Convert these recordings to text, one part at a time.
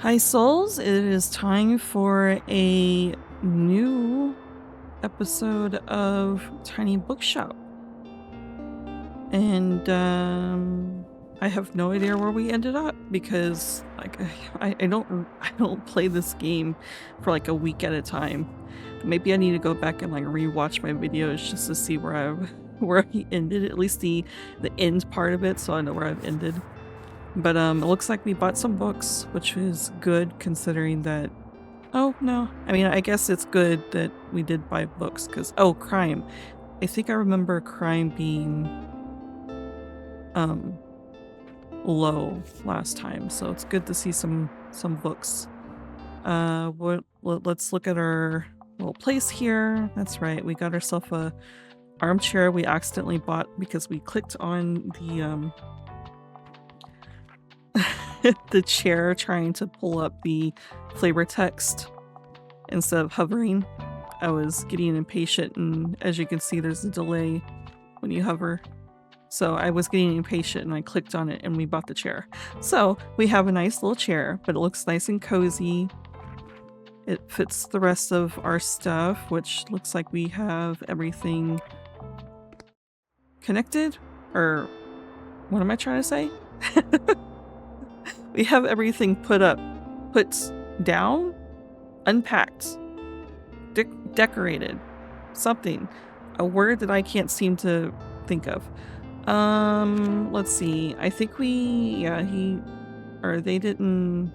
Hi souls, it is time for a new episode of Tiny Bookshop. And I have no idea where we ended up because like I don't play this game for like a week at a time. Maybe I need to go back and like rewatch my videos just to see where I ended, at least the end part of it, so I know where I've ended. But it looks like we bought some books, which is good considering that. Oh no, I mean, I guess it's good that we did buy books because crime. I think I remember crime being low last time, so it's good to see some books. Let's look at our little place here. That's right, we got ourselves a armchair we accidentally bought because we clicked on the the chair trying to pull up the flavor text instead of hovering. I was getting impatient, and as you can see, there's a delay when you hover. So I was getting impatient and I clicked on it and we bought the chair. So we have a nice little chair, but it looks nice and cozy. It fits the rest of our stuff, which looks like we have everything connected. Or what am I trying to say? We have everything put down, unpacked, decorated, something. A word that I can't seem to think of. Let's they didn't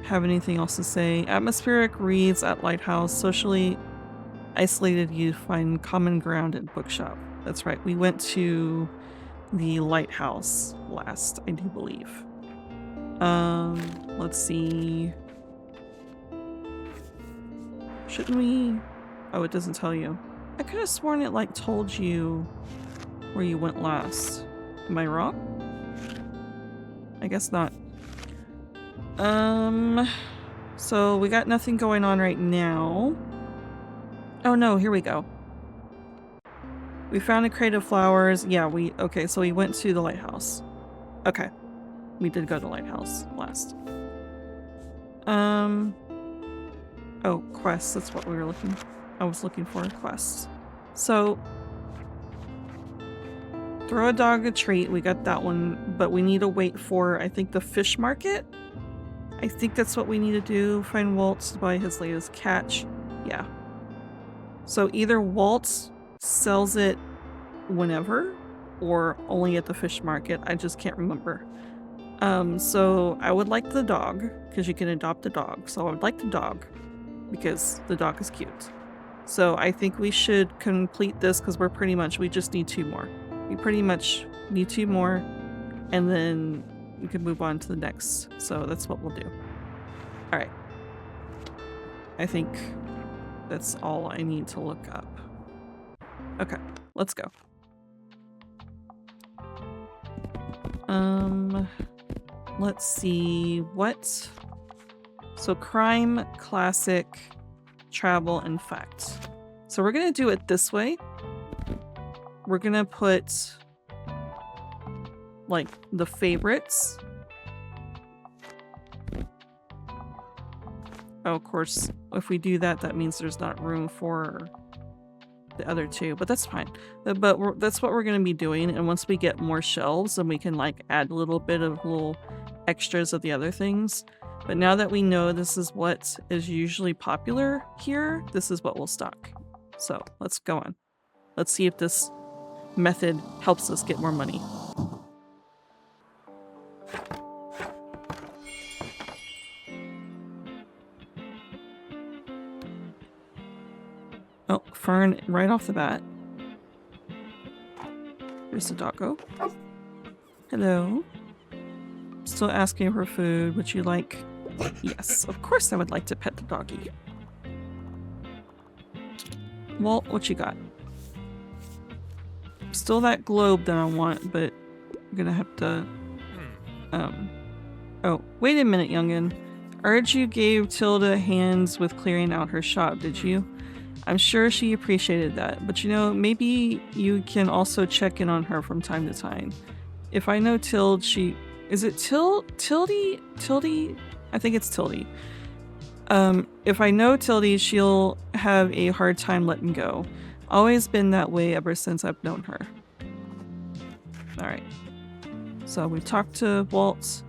have anything else to say. Atmospheric reads at lighthouse, socially isolated youth find common ground at bookshop. That's right, we went to the lighthouse last, I do believe. Let's see. Shouldn't we? Oh, it doesn't tell you. I could have sworn it like told you where you went last. Am I wrong? I guess not. So we got nothing going on right now. Oh no, here we go. We found a crate of flowers. Yeah, okay, so we went to the lighthouse. Okay. We did go to the lighthouse last. Oh, quests, that's what I was looking for, quests. So, throw a dog a treat, we got that one, but we need to wait for, I think, the fish market? I think that's what we need to do, find Walt to buy his latest catch. Yeah. So either Walt sells it whenever, or only at the fish market, I just can't remember. So I would like the dog, because you can adopt a dog, so I would like the dog, because the dog is cute. So I think we should complete this because we just need 2 more. We pretty much need 2 more, and then we can move on to the next. So that's what we'll do. Alright. I think that's all I need to look up. Okay, let's go. Let's see what. So crime, classic, travel, and fact. So we're gonna do it this way. We're gonna put like the favorites. Oh, of course, if we do that, that means there's not room for the other 2, but that's fine. But that's what we're gonna be doing, and once we get more shelves, then we can like add a little bit of little extras of the other things. But now that we know this is what is usually popular here, this is what we'll stock. So let's go on. Let's see if this method helps us get more money. Oh, Fern right off the bat. Here's the doggo. Hello. Still asking for food. Would you like? Yes, of course I would like to pet the doggy. Walt, what you got? Still that globe that I want, but I'm gonna have to... Oh, wait a minute, youngin'. I heard you gave Tilda hands with clearing out her shop, did you? I'm sure she appreciated that, but you know, maybe you can also check in on her from time to time. If I know Tilda, Is it Tildy? Tildy? I think it's Tildy. If I know Tildy, she'll have a hard time letting go. Always been that way ever since I've known her. Alright. So we talked to Walt.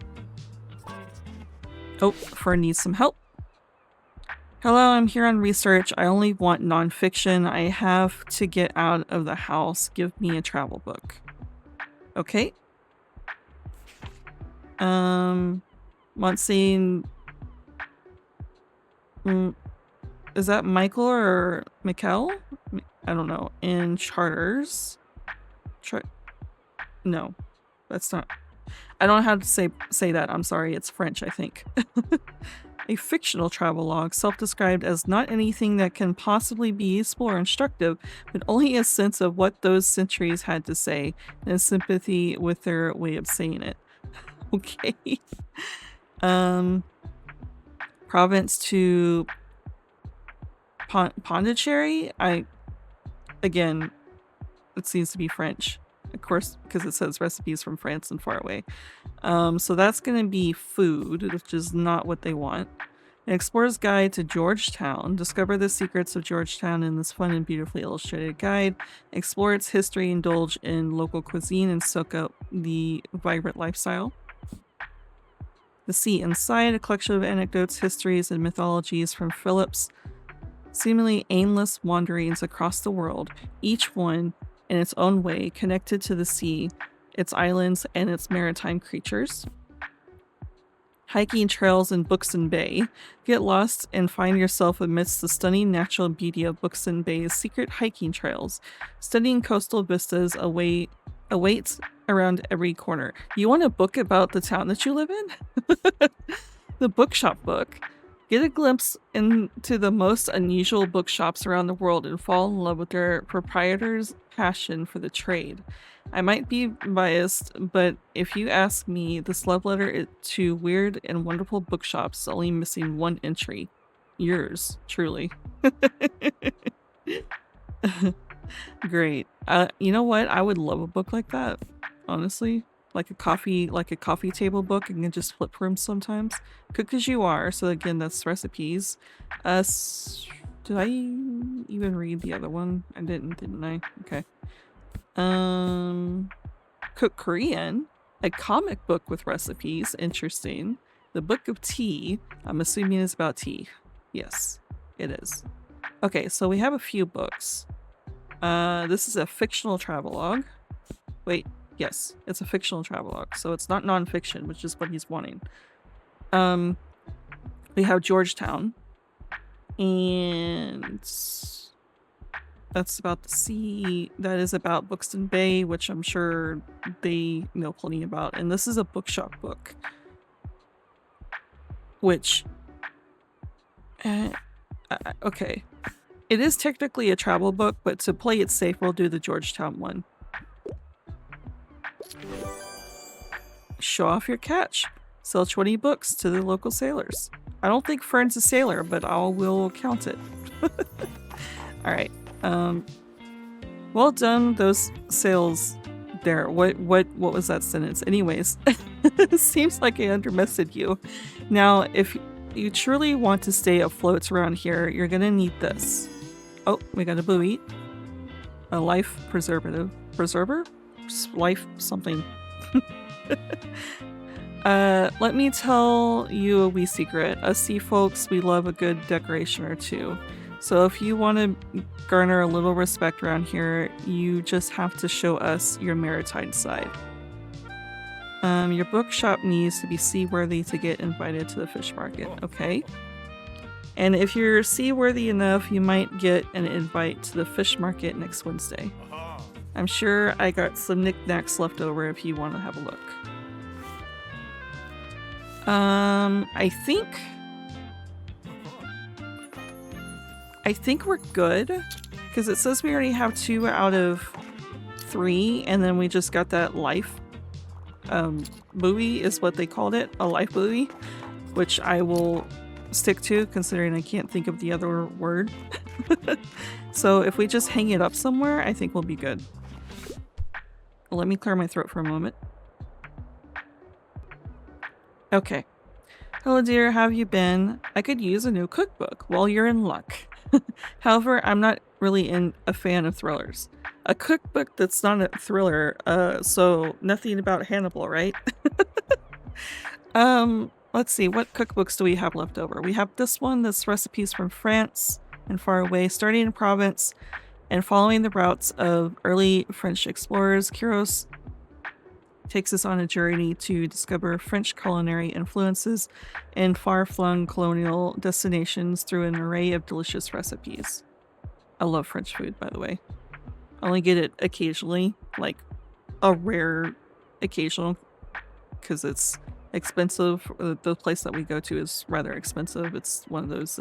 Oh, Fern needs some help. Hello, I'm here on research. I only want nonfiction. I have to get out of the house. Give me a travel book. Okay. Monsignor. Is that Michael or Mikkel? I don't know. In charters. No, that's not. I don't know how to say that. I'm sorry. It's French, I think. A fictional travelogue, self-described as not anything that can possibly be useful or instructive, but only a sense of what those centuries had to say, and sympathy with their way of saying it. Okay. Province to Pondicherry? Again, it seems to be French. Of course, because it says recipes from France and far away. So that's going to be food, which is not what they want. An explorer's guide to Georgetown. Discover the secrets of Georgetown in this fun and beautifully illustrated guide. Explore its history, indulge in local cuisine, and soak up the vibrant lifestyle. The Sea Inside, a collection of anecdotes, histories, and mythologies from Philip's seemingly aimless wanderings across the world, each one in its own way connected to the sea, its islands, and its maritime creatures. Hiking trails in Buxton Bay. Get lost and find yourself amidst the stunning natural beauty of Buxton Bay's secret hiking trails. Stunning coastal vistas awaits around every corner. You want a book about the town that you live in? The bookshop book. Get a glimpse into the most unusual bookshops around the world and fall in love with their proprietors' passion for the trade. I might be biased, but if you ask me, this love letter to weird and wonderful bookshops is only missing one entry. Yours, truly. Great. You know what? I would love a book like that, honestly. Like a coffee table book, and can just flip rooms sometimes. Cook as you are. So again, that's recipes. Did I even read the other one? I didn't I? Okay. Cook Korean. A comic book with recipes. Interesting. The Book of Tea. I'm assuming it's about tea. Yes, it is. Okay, so we have a few books. This is a fictional travelogue. Wait. Yes, it's a fictional travelogue, so it's not nonfiction, which is what he's wanting. We have Georgetown, and that's about the sea. That is about Buxton Bay, which I'm sure they know plenty about. And this is a bookshop book, which, okay, it is technically a travel book, but to play it safe, we'll do the Georgetown one. Show off your catch. Sell 20 books to the local sailors. I don't think Fern's a sailor, but I will count it. Alright. Well done, those sales there. What was that sentence? Anyways, seems like I undermested you. Now, if you truly want to stay afloat around here, you're gonna need this. Oh, we got a buoy. A life preserver? Life something. Let me tell you a wee secret. Us sea folks, we love a good decoration or two. So if you want to garner a little respect around here, you just have to show us your maritime side. Your bookshop needs to be seaworthy to get invited to the fish market, okay? And if you're seaworthy enough, you might get an invite to the fish market next Wednesday. I'm sure I got some knickknacks left over if you want to have a look. I think we're good, because it says we already have 2 out of 3, and then we just got that life buoy is what they called it, a life buoy, which I will stick to considering I can't think of the other word. So if we just hang it up somewhere, I think we'll be good. Let me clear my throat for a moment. Okay. Hello dear, how have you been? I could use a new cookbook. Well, you're in luck. However, I'm not really a fan of thrillers. A cookbook that's not a thriller, so nothing about Hannibal, right? Let's see, what cookbooks do we have left over? We have this one, this recipes from France and far away, starting in Provence and following the routes of early French explorers. Quiros takes us on a journey to discover French culinary influences and far-flung colonial destinations through an array of delicious recipes. I love French food, by the way. I only get it occasionally, like a rare occasional, because it's expensive. The place that we go to is rather expensive. It's one of those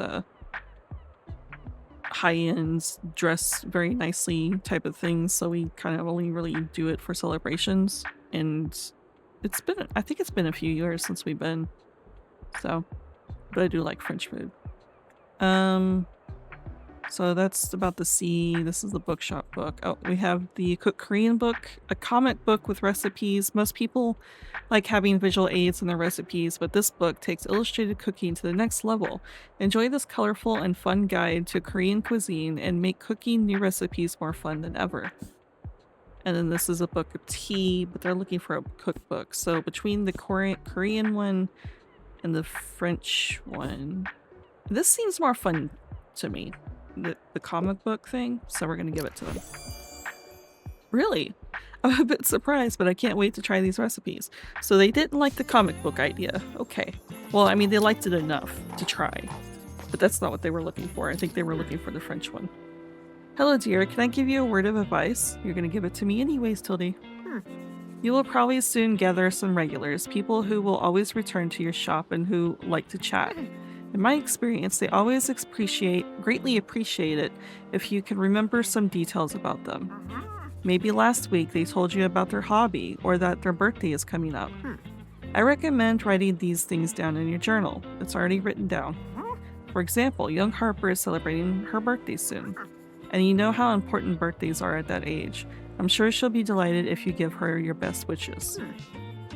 high-end, dress very nicely type of things, so we kind of only really do it for celebrations. And I think it's been a few years since we've been, so, but I do like French food. So that's about the sea. This is the bookshop book. Oh, we have the Cook Korean book, a comic book with recipes. Most people like having visual aids in their recipes, but this book takes illustrated cooking to the next level. Enjoy this colorful and fun guide to Korean cuisine and make cooking new recipes more fun than ever. And then this is a book of tea, but they're looking for a cookbook. So between the Korean one and the French one, this seems more fun to me, the comic book thing. So we're going to give it to them. Really? I'm a bit surprised, but I can't wait to try these recipes. So they didn't like the comic book idea. Okay. Well, I mean, they liked it enough to try, but that's not what they were looking for. I think they were looking for the French one. Hello dear, can I give you a word of advice? You're gonna give it to me anyways, Tildy. You will probably soon gather some regulars, people who will always return to your shop and who like to chat. In my experience, they always greatly appreciate it if you can remember some details about them. Maybe last week they told you about their hobby or that their birthday is coming up. I recommend writing these things down in your journal. It's already written down. For example, young Harper is celebrating her birthday soon. And you know how important birthdays are at that age. I'm sure she'll be delighted if you give her your best wishes.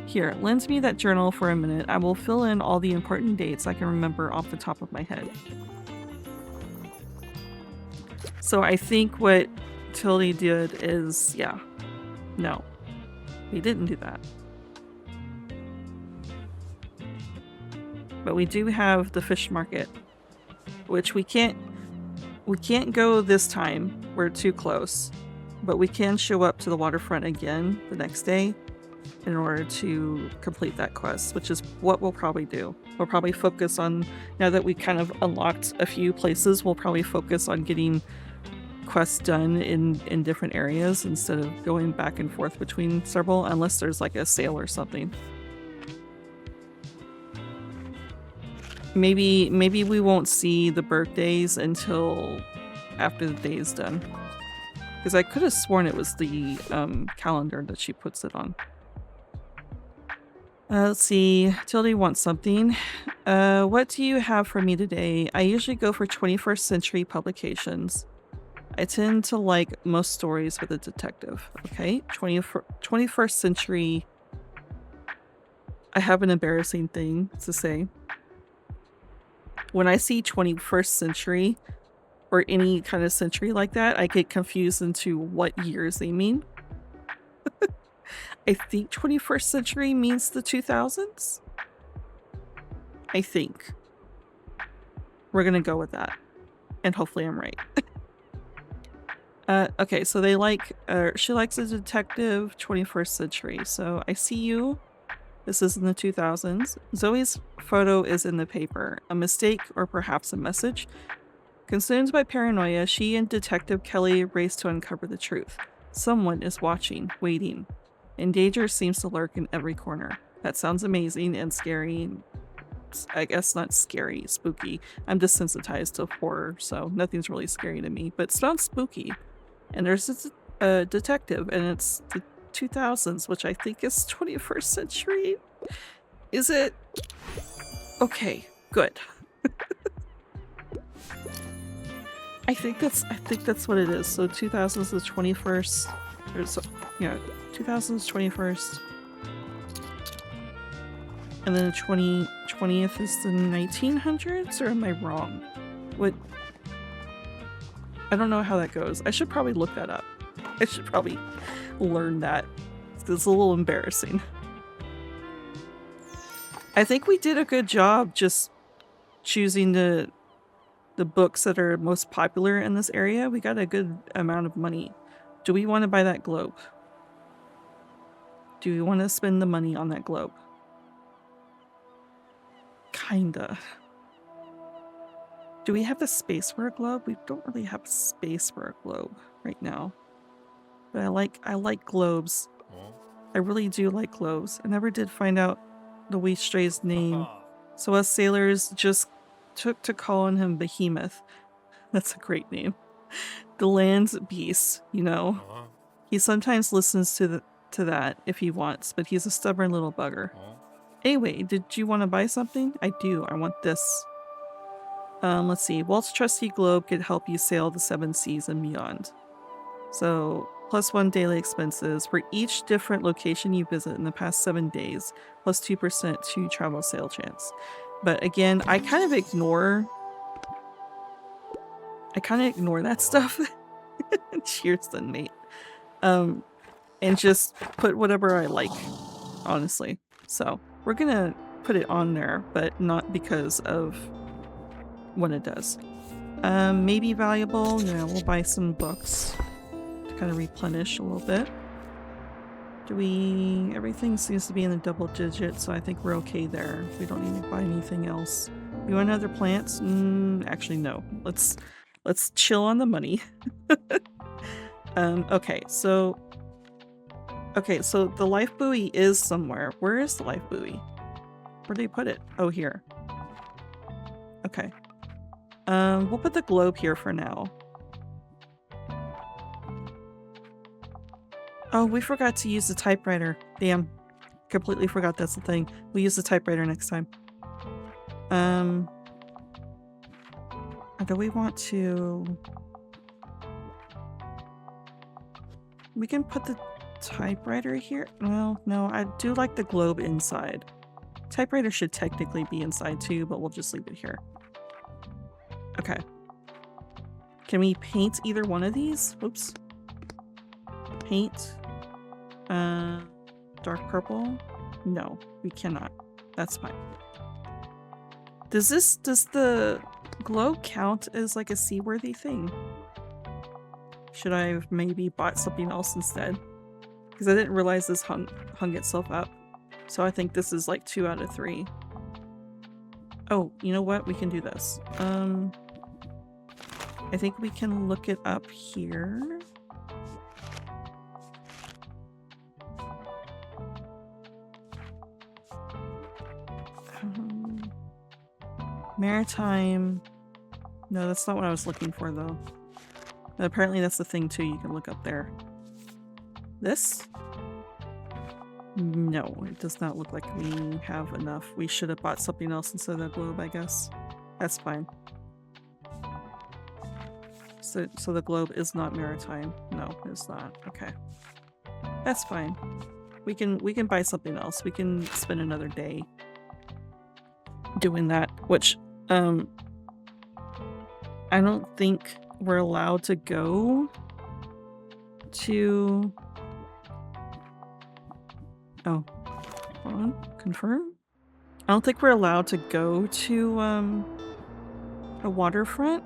Here, lend me that journal for a minute. I will fill in all the important dates I can remember off the top of my head. So I think what Tildy did is, yeah, no, we didn't do that. But we do have the fish market, which we can't go this time. We're too close. But we can show up to the waterfront again the next day in order to complete that quest, which is what we'll probably do. We'll probably focus on, now that we kind of unlocked a few places, we'll probably focus on getting quests done in different areas instead of going back and forth between several, unless there's like a sale or something. Maybe we won't see the birthdays until after the day is done. Because I could have sworn it was the calendar that she puts it on. Let's see. Tildy wants something. What do you have for me today? I usually go for 21st century publications. I tend to like most stories with a detective. Okay, 21st century. I have an embarrassing thing to say. When I see 21st century or any kind of century like that, I get confused into what years they mean. I think 21st century means the 2000s. I think. We're gonna go with that. And hopefully I'm right. Okay, so they like, she likes a detective 21st century. So I see you. This is in the 2000s. Zoe's photo is in the paper. A mistake or perhaps a message. Consumed by paranoia, she and Detective Kelly race to uncover the truth. Someone is watching, waiting, and danger seems to lurk in every corner. That sounds amazing and scary. I guess not scary, spooky. I'm desensitized to horror, so nothing's really scary to me, but it sounds spooky. And there's a detective, and it's the 2000s, which I think is 21st century. Is it? Okay, good. I think that's what it is. So 2000s is 21st. There's, yeah, 2000s 21st. And then the 20th is the 1900s, or am I wrong? What? I don't know how that goes. I should probably look that up. I should probably learn that. It's a little embarrassing. I think we did a good job just choosing the books that are most popular in this area. We got a good amount of money. Do we want to buy that globe? Do we want to spend the money on that globe? Kinda. Do we have the space for a globe? We don't really have space for a globe right now. But I like globes. I really do like globes. I never did find out the wee stray's name. So us sailors just took to calling him Behemoth. That's a great name. The land's beast, you know. He sometimes listens to that if he wants, but he's a stubborn little bugger. Anyway, did you want to buy something? I do. I want this. Let's see. Walt's trusty globe could help you sail the 7 seas and beyond. So, +1 daily expenses for each different location you visit in the past 7 days, plus 2% to travel sail chance. But again, I kind of ignore that stuff. Cheers then, mate. And just put whatever I like, honestly. So, we're gonna put it on there, but not because of what it does. Maybe valuable. Yeah, we'll buy some books to kind of replenish a little bit. Everything seems to be in the double digits, so I think we're okay there. We don't need to buy anything else. You want other plants? Actually, no. Let's chill on the money. Okay, so the life buoy is somewhere. Where is the life buoy? Where did they put it? Oh, here. Okay. We'll put the globe here for now. Oh, we forgot to use the typewriter. Damn. Completely forgot that's the thing. We'll use the typewriter next time. Do we want to... We can put the typewriter here? Well, no, I do like the globe inside. Typewriter should technically be inside too, but we'll just leave it here. Okay. Can we paint either one of these? Oops. Paint. Dark purple? No, we cannot. That's fine. Does the globe count as like a seaworthy thing? Should I have maybe bought something else instead? Because I didn't realize this hung itself up. So I think this is like 2 out of 3. Oh, you know what? We can do this. I think we can look it up here. Maritime. No, that's not what I was looking for though. But apparently that's the thing too, you can look up there. This? No, it does not look like we have enough. We should have bought something else instead of that globe, I guess. That's fine. So the globe is not maritime. No, it's not. Okay. That's fine. We can buy something else. We can spend another day doing that, which I don't think we're allowed to go to... Oh, hold on. Confirm? I don't think we're allowed to go to a waterfront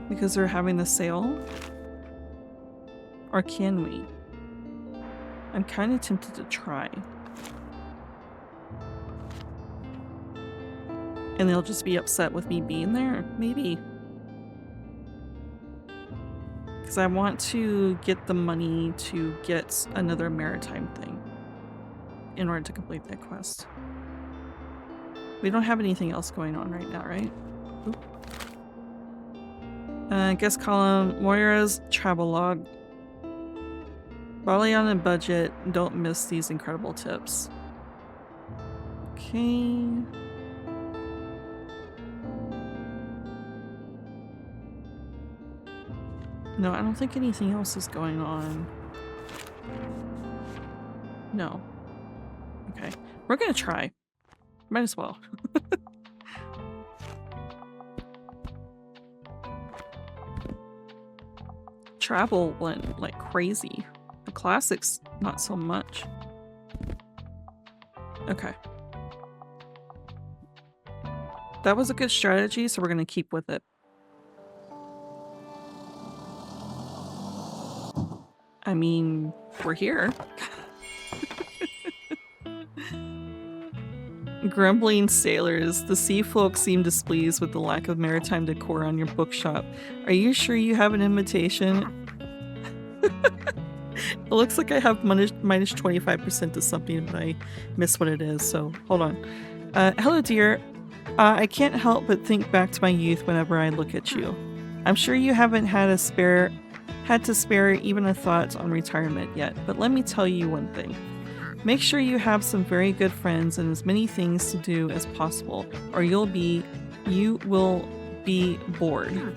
because they're having the sale. Or can we? I'm kind of tempted to try. And they'll just be upset with me being there? Maybe. Because I want to get the money to get another maritime thing in order to complete that quest. We don't have anything else going on right now, right? Guest column, Moira's travelogue. Bali on a budget, don't miss these incredible tips. Okay. No, I don't think anything else is going on. No. Okay. We're gonna try. Might as well. Travel went like crazy. The classics, not so much. Okay. That was a good strategy, so we're gonna keep with it. I mean, we're here. Grumbling sailors. The sea folk seem displeased with the lack of maritime decor on your bookshop. Are you sure you have an invitation? It looks like I have minus 25% to something, but I miss what it is, so hold on. Hello, dear. I can't help but think back to my youth whenever I look at you. I'm sure you haven't had to spare even a thought on retirement yet, but let me tell you one thing. Make sure you have some very good friends and as many things to do as possible, or you will be bored.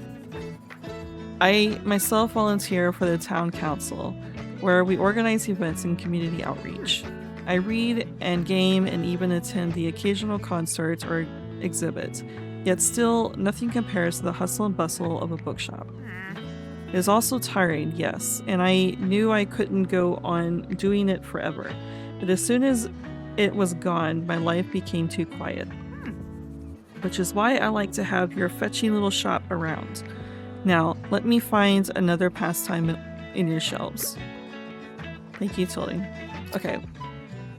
I myself volunteer for the town council, where we organize events and community outreach. I read and game and even attend the occasional concert or exhibit, yet still nothing compares to the hustle and bustle of a bookshop. It is also tiring, yes, and I knew I couldn't go on doing it forever. But as soon as it was gone, my life became too quiet. Which is why I like to have your fetching little shop around. Now, let me find another pastime in your shelves. Thank you, Tilly. Okay.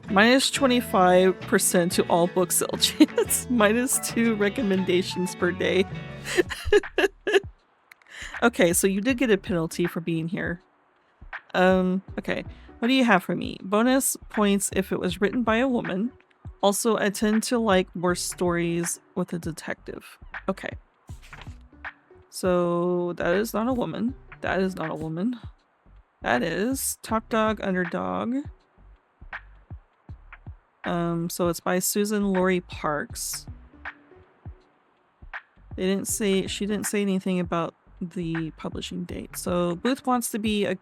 Minus 25% to all book sale chance. Minus 2 recommendations per day. Okay, so you did get a penalty for being here. Okay. What do you have for me? Bonus points if it was written by a woman. Also, I tend to like worse stories with a detective. Okay. So, that is not a woman. That is not a woman. That is Top Dog Underdog. So it's by Susan Laurie Parks. She didn't say anything about the publishing date. So Booth wants to be as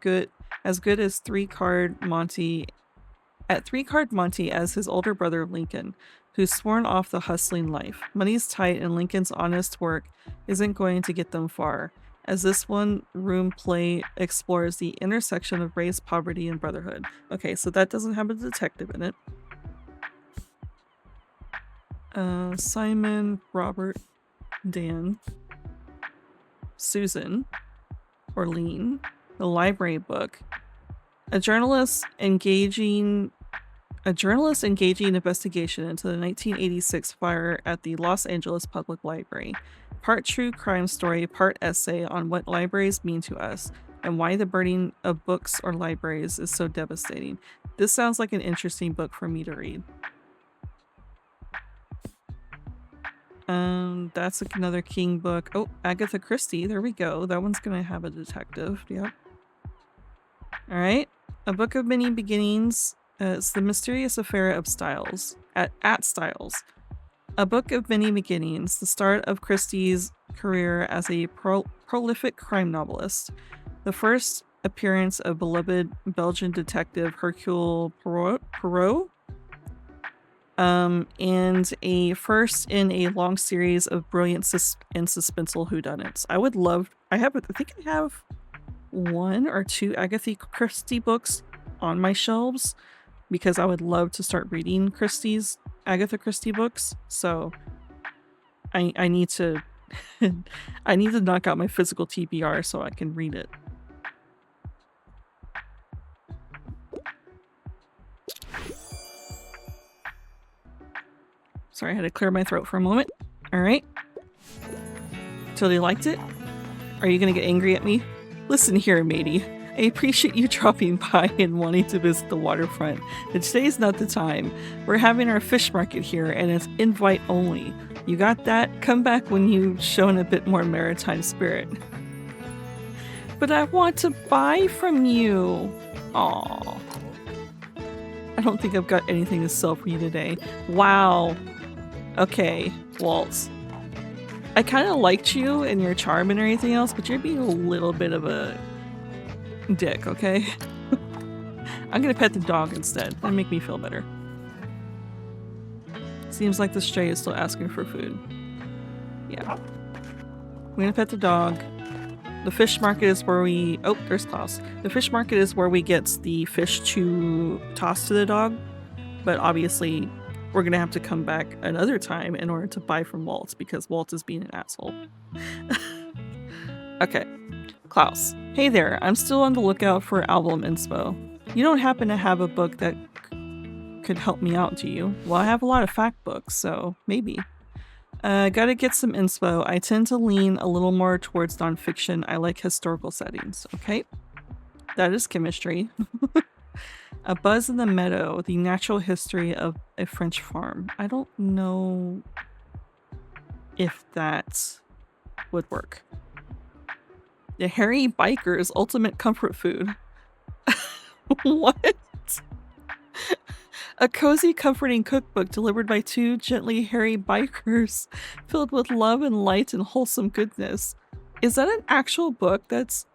good as 3-card Monty as his older brother Lincoln, who's sworn off the hustling life. Money's tight and Lincoln's honest work isn't going to get them far, as this one-room play explores the intersection of race, poverty, and brotherhood. Okay, so that doesn't have a detective in it. Simon, Robert, Dan, Susan, Orlean, the library book, a journalist engaging investigation into the 1986 fire at the Los Angeles Public Library. Part true crime story, part essay on what libraries mean to us and why the burning of books or libraries is so devastating. This sounds like an interesting book for me to read. That's another King book. Oh, Agatha Christie. There we go. That one's gonna have a detective. Yep. All right. A Book of Many Beginnings. It's the mysterious affair of Styles. At Styles. A Book of Many Beginnings. The start of Christie's career as a prolific crime novelist. The first appearance of beloved Belgian detective Hercule Poirot. And a first in a long series of brilliant and suspenseful whodunits. I think I have 1 or 2 Agatha Christie books on my shelves because I would love to start reading Agatha Christie books. So I need to I need to knock out my physical TBR so I can read it. Sorry, I had to clear my throat for a moment. Alright. Totally liked it. Are you gonna get angry at me? Listen here, matey. I appreciate you dropping by and wanting to visit the waterfront, but today's not the time. We're having our fish market here, and it's invite only. You got that? Come back when you've shown a bit more maritime spirit. But I want to buy from you. Aww. I don't think I've got anything to sell for you today. Wow. Okay, Walt. I kind of liked you and your charm and everything else, but you're being a little bit of a dick, okay? I'm gonna pet the dog instead. That'll make me feel better. Seems like the stray is still asking for food. Yeah. We're gonna pet the dog. The fish market is where we... Oh, there's Klaus. The fish market is where we get the fish to toss to the dog. But obviously, we're gonna have to come back another time in order to buy from Walt because Walt is being an asshole. Okay. Klaus. Hey there, I'm still on the lookout for album inspo. You don't happen to have a book that could help me out, do you? Well, I have a lot of fact books, so maybe. Gotta get some inspo. I tend to lean a little more towards nonfiction. I like historical settings. Okay. That is chemistry. A Buzz in the Meadow, the natural history of a French farm. I don't know if that would work. The Hairy Biker's ultimate comfort food. What? A cozy, comforting cookbook delivered by two gently hairy bikers filled with love and light and wholesome goodness. Is that an actual book? That's...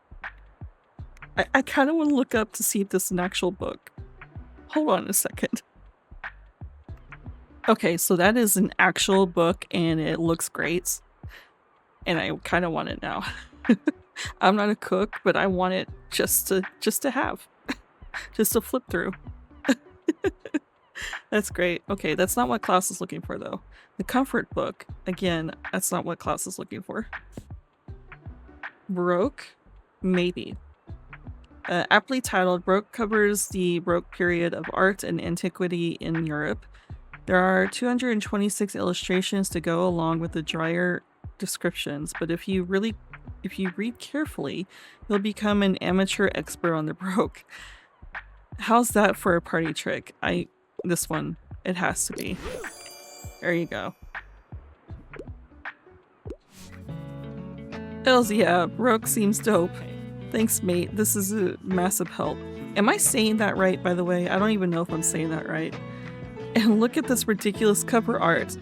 I kind of want to look up to see if this is an actual book. Hold on a second. Okay, so that is an actual book and it looks great. And I kind of want it now. I'm not a cook, but I want it just to have. Just to flip through. That's great. Okay, that's not what Klaus is looking for, though. The comfort book. Again, that's not what Klaus is looking for. Baroque? Maybe. Aptly titled, Baroque covers the Baroque period of art and antiquity in Europe. There are 226 illustrations to go along with the drier descriptions, but if you read carefully, you'll become an amateur expert on the Baroque. How's that for a party trick? This one, it has to be. There you go. Hells yeah, Baroque seems dope. Thanks, mate. This is a massive help. Am I saying that right, by the way? I don't even know if I'm saying that right. And look at this ridiculous cover art.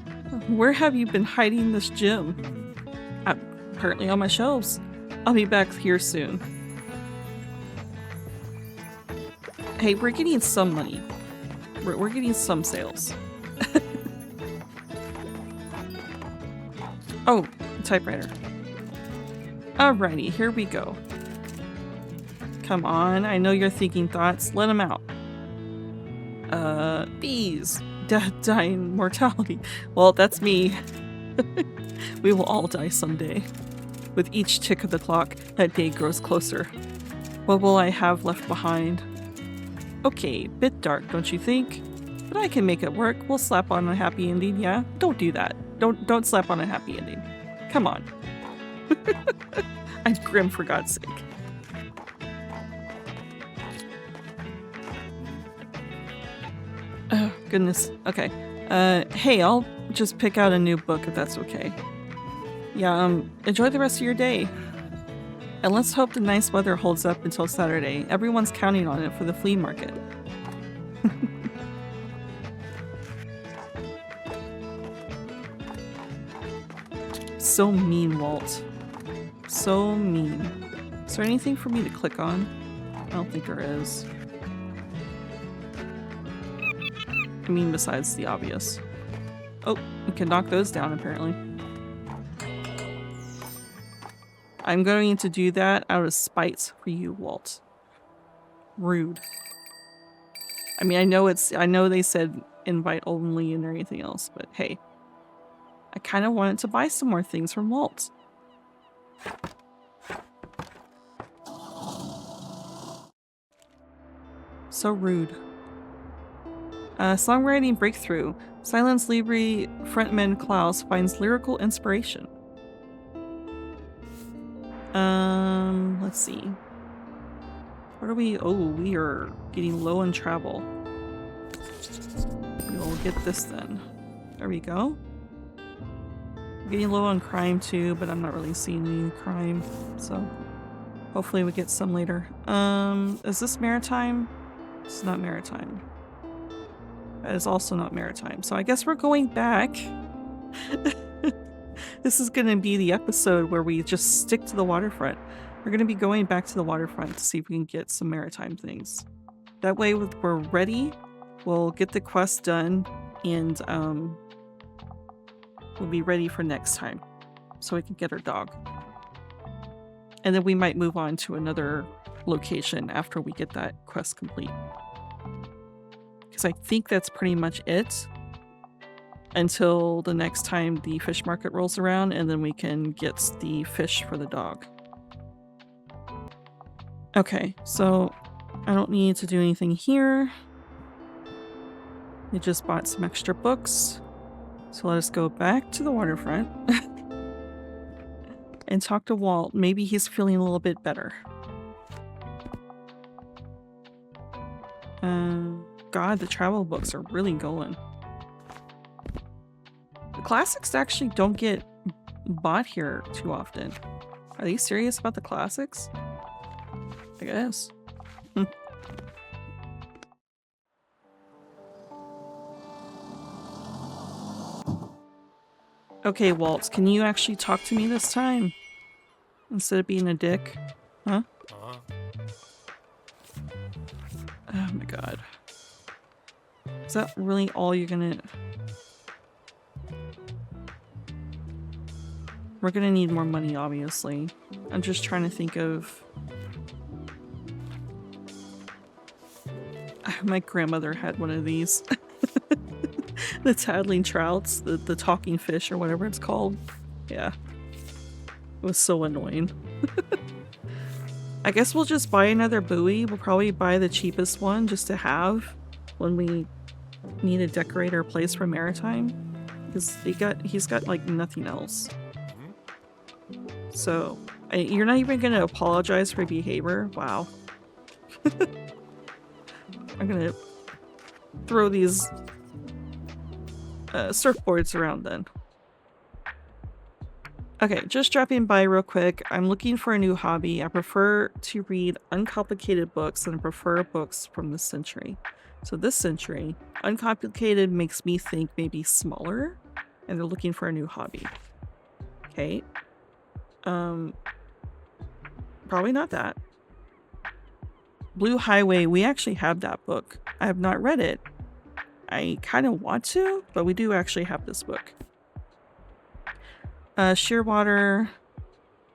Where have you been hiding this gem? Apparently on my shelves. I'll be back here soon. Hey, we're getting some money. We're getting some sales. Oh, typewriter. Alrighty, here we go. Come on, I know you're thinking thoughts. Let them out. Bees. Dying mortality. Well, that's me. We will all die someday. With each tick of the clock, that day grows closer. What will I have left behind? Okay, bit dark, don't you think? But I can make it work. We'll slap on a happy ending, yeah? Don't do that. Don't slap on a happy ending. Come on. I'm grim for God's sake. Oh, goodness. Okay. Hey, I'll just pick out a new book if that's okay. Yeah, enjoy the rest of your day. And let's hope the nice weather holds up until Saturday. Everyone's counting on it for the flea market. So mean, Walt. So mean. Is there anything for me to click on? I don't think there is. I mean, besides the obvious. Oh, we can knock those down, apparently. I'm going to do that out of spite for you, Walt. Rude. I mean, I know they said invite only and everything else, but hey. I kind of wanted to buy some more things from Walt. So rude. Songwriting breakthrough. Silence Libre frontman Klaus finds lyrical inspiration. Let's see. What are we? Oh, we are getting low on travel. We'll get this then. There we go. Getting low on crime too, but I'm not really seeing any crime, so hopefully we get some later. Is this maritime? It's not maritime. That is also not maritime. So I guess we're going back. This is going to be the episode where we just stick to the waterfront. We're going to be going back to the waterfront to see if we can get some maritime things. That way we're ready. We'll get the quest done and will be ready for next time, so we can get our dog. And then we might move on to another location after we get that quest complete. Because I think that's pretty much it until the next time the fish market rolls around, and then we can get the fish for the dog. Okay, so I don't need to do anything here. We just bought some extra books. So let us go back to the waterfront and talk to Walt. Maybe he's feeling a little bit better. God, the travel books are really going. The classics actually don't get bought here too often. Are they serious about the classics? I guess. Okay, Walt, can you actually talk to me this time? Instead of being a dick? Huh? Oh my god. Is that really all you're gonna... We're gonna need more money, obviously. I'm just trying to think of... My grandmother had one of these. The tattling trouts, the talking fish or whatever it's called. Yeah. It was so annoying. I guess we'll just buy another buoy. We'll probably buy the cheapest one just to have when we need to decorate our place for maritime. Because he's got like nothing else. So, you're not even gonna apologize for behavior? Wow. I'm gonna throw these surfboards around then. Okay, just dropping by real quick. I'm looking for a new hobby. I prefer to read uncomplicated books and I prefer books from this century. So this century, uncomplicated makes me think maybe smaller, and they're looking for a new hobby. Okay. Probably not that. Blue Highway, we actually have that book. I have not read it. I kind of want to, but we do actually have this book. Shearwater,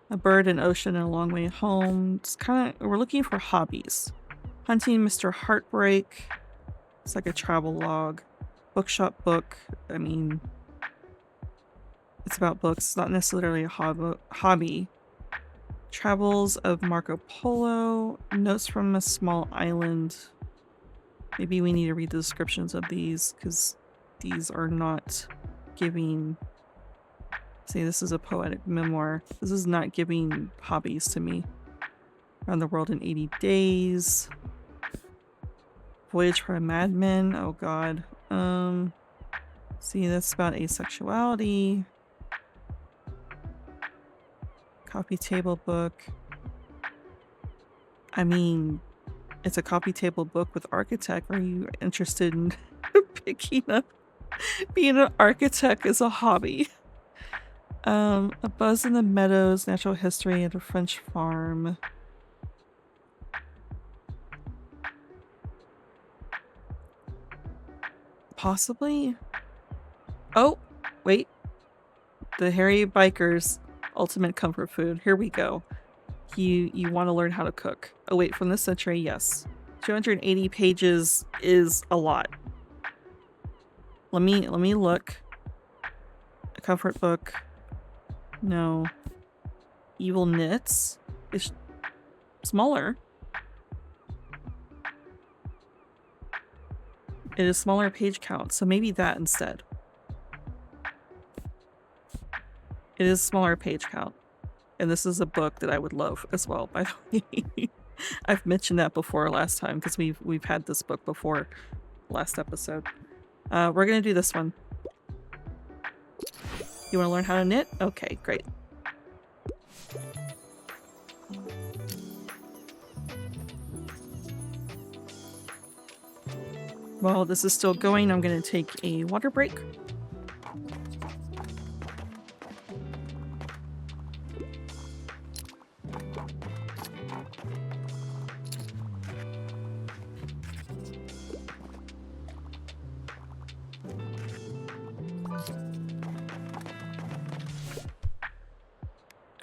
A Bird, an Ocean, and a Long Way Home. It's kind of, we're looking for hobbies. Hunting Mr. Heartbreak. It's like a travel log. Bookshop book. I mean, it's about books. It's not necessarily a hobby. Travels of Marco Polo. Notes from a Small Island. Maybe we need to read the descriptions of these because these are not giving... See, this is a poetic memoir. This is not giving hobbies to me. Around the World in 80 Days. Voyage for a Madman. Oh god. See, that's about asexuality. Coffee table book. I mean, it's a coffee table book with architect. Are you interested in picking up being an architect as a hobby? A Buzz in the Meadows, Natural History at a French Farm. Possibly? Oh, wait. The Hairy Biker's Ultimate Comfort Food. Here we go. You want to learn how to cook. Oh wait, from this century, yes. 280 pages is a lot. Let me look. A comfort book. No. Evil Knits is smaller. It is smaller page count, so maybe that instead. It is smaller page count. And this is a book that I would love as well, by the way. I've mentioned that before last time because we've had this book before last episode. We're gonna do this one. You want to learn how to knit? Okay, great. While this is still going, I'm gonna take a water break.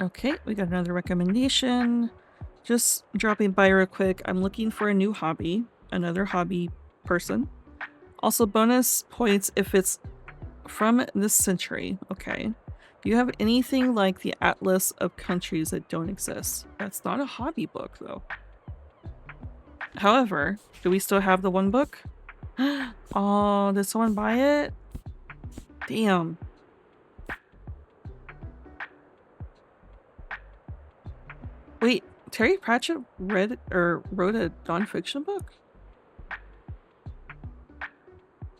Okay, we got another recommendation. Just dropping by real quick. I'm looking for a new hobby, another hobby person. Also, bonus points if it's from this century. Okay. Do you have anything like the Atlas of Countries That Don't Exist? That's not a hobby book, though. However, do we still have the one book? Oh, did someone buy it? Damn. Wait, Terry Pratchett wrote a nonfiction book?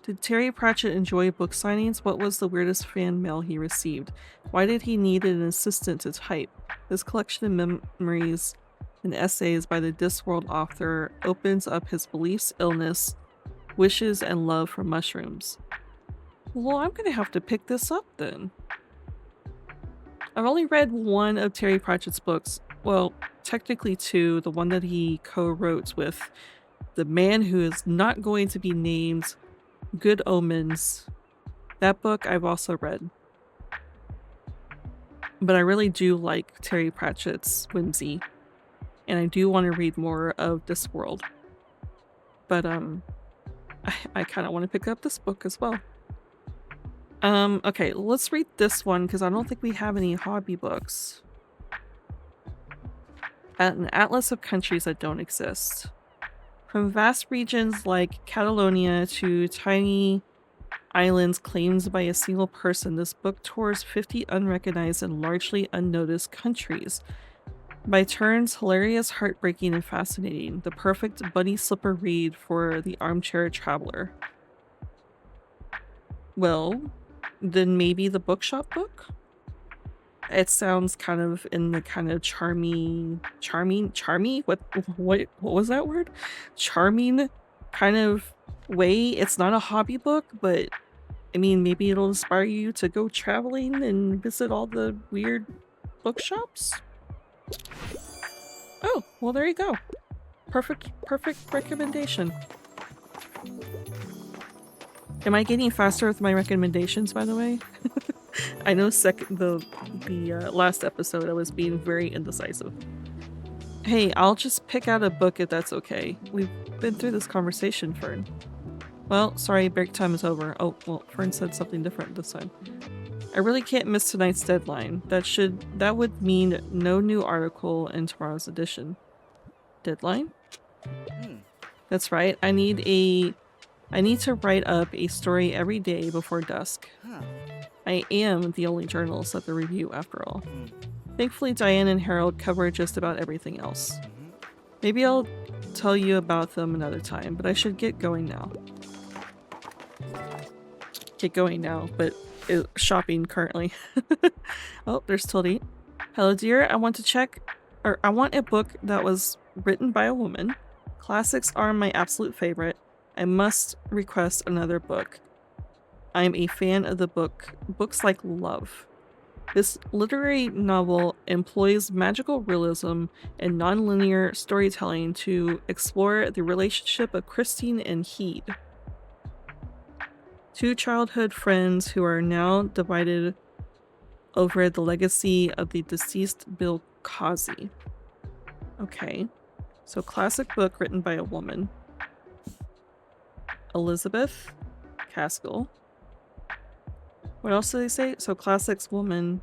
Did Terry Pratchett enjoy book signings? What was the weirdest fan mail he received? Why did he need an assistant to type? This collection of memories and essays by the Discworld author opens up his beliefs, illness, wishes, and love for mushrooms. Well, I'm gonna have to pick this up then. I've only read one of Terry Pratchett's books. Well, technically two. The one that he co-wrote with the man who is not going to be named, Good Omens. That book I've also read. But I really do like Terry Pratchett's whimsy. And I do want to read more of Discworld. But I kind of want to pick up this book as well. Okay, let's read this one because I don't think we have any hobby books. An Atlas of Countries That Don't Exist. From vast regions like Catalonia to tiny islands claimed by a single person, this book tours 50 unrecognized and largely unnoticed countries. By turns, hilarious, heartbreaking, and fascinating. The perfect bunny slipper read for the armchair traveler. Well, then maybe the bookshop book? It sounds kind of in the kind of charming, what was that word? Charming kind of way. It's not a hobby book, but I mean, maybe it'll inspire you to go traveling and visit all the weird bookshops. Oh, well, there you go. Perfect recommendation. Am I getting faster with my recommendations, by the way? I know the last episode I was being very indecisive. Hey, I'll just pick out a book if that's okay. We've been through this conversation, Fern. Well, sorry, break time is over. Oh, well, Fern said something different this time. I really can't miss tonight's deadline. That would mean no new article in tomorrow's edition. Deadline? That's right. I need to write up a story every day before dusk. I am the only journalist at the review, after all. Thankfully, Diane and Harold cover just about everything else. Maybe I'll tell you about them another time, but I should get going now. But shopping currently. Oh, there's Tildy. Hello, dear. I want a book that was written by a woman. Classics are my absolute favorite. I must request another book. I'm a fan of books like Love. This literary novel employs magical realism and nonlinear storytelling to explore the relationship of Christine and Heed, two childhood friends who are now divided over the legacy of the deceased Bill Cosby. Okay, so classic book written by a woman. Elizabeth Caskill. What else did they say? So classics, woman.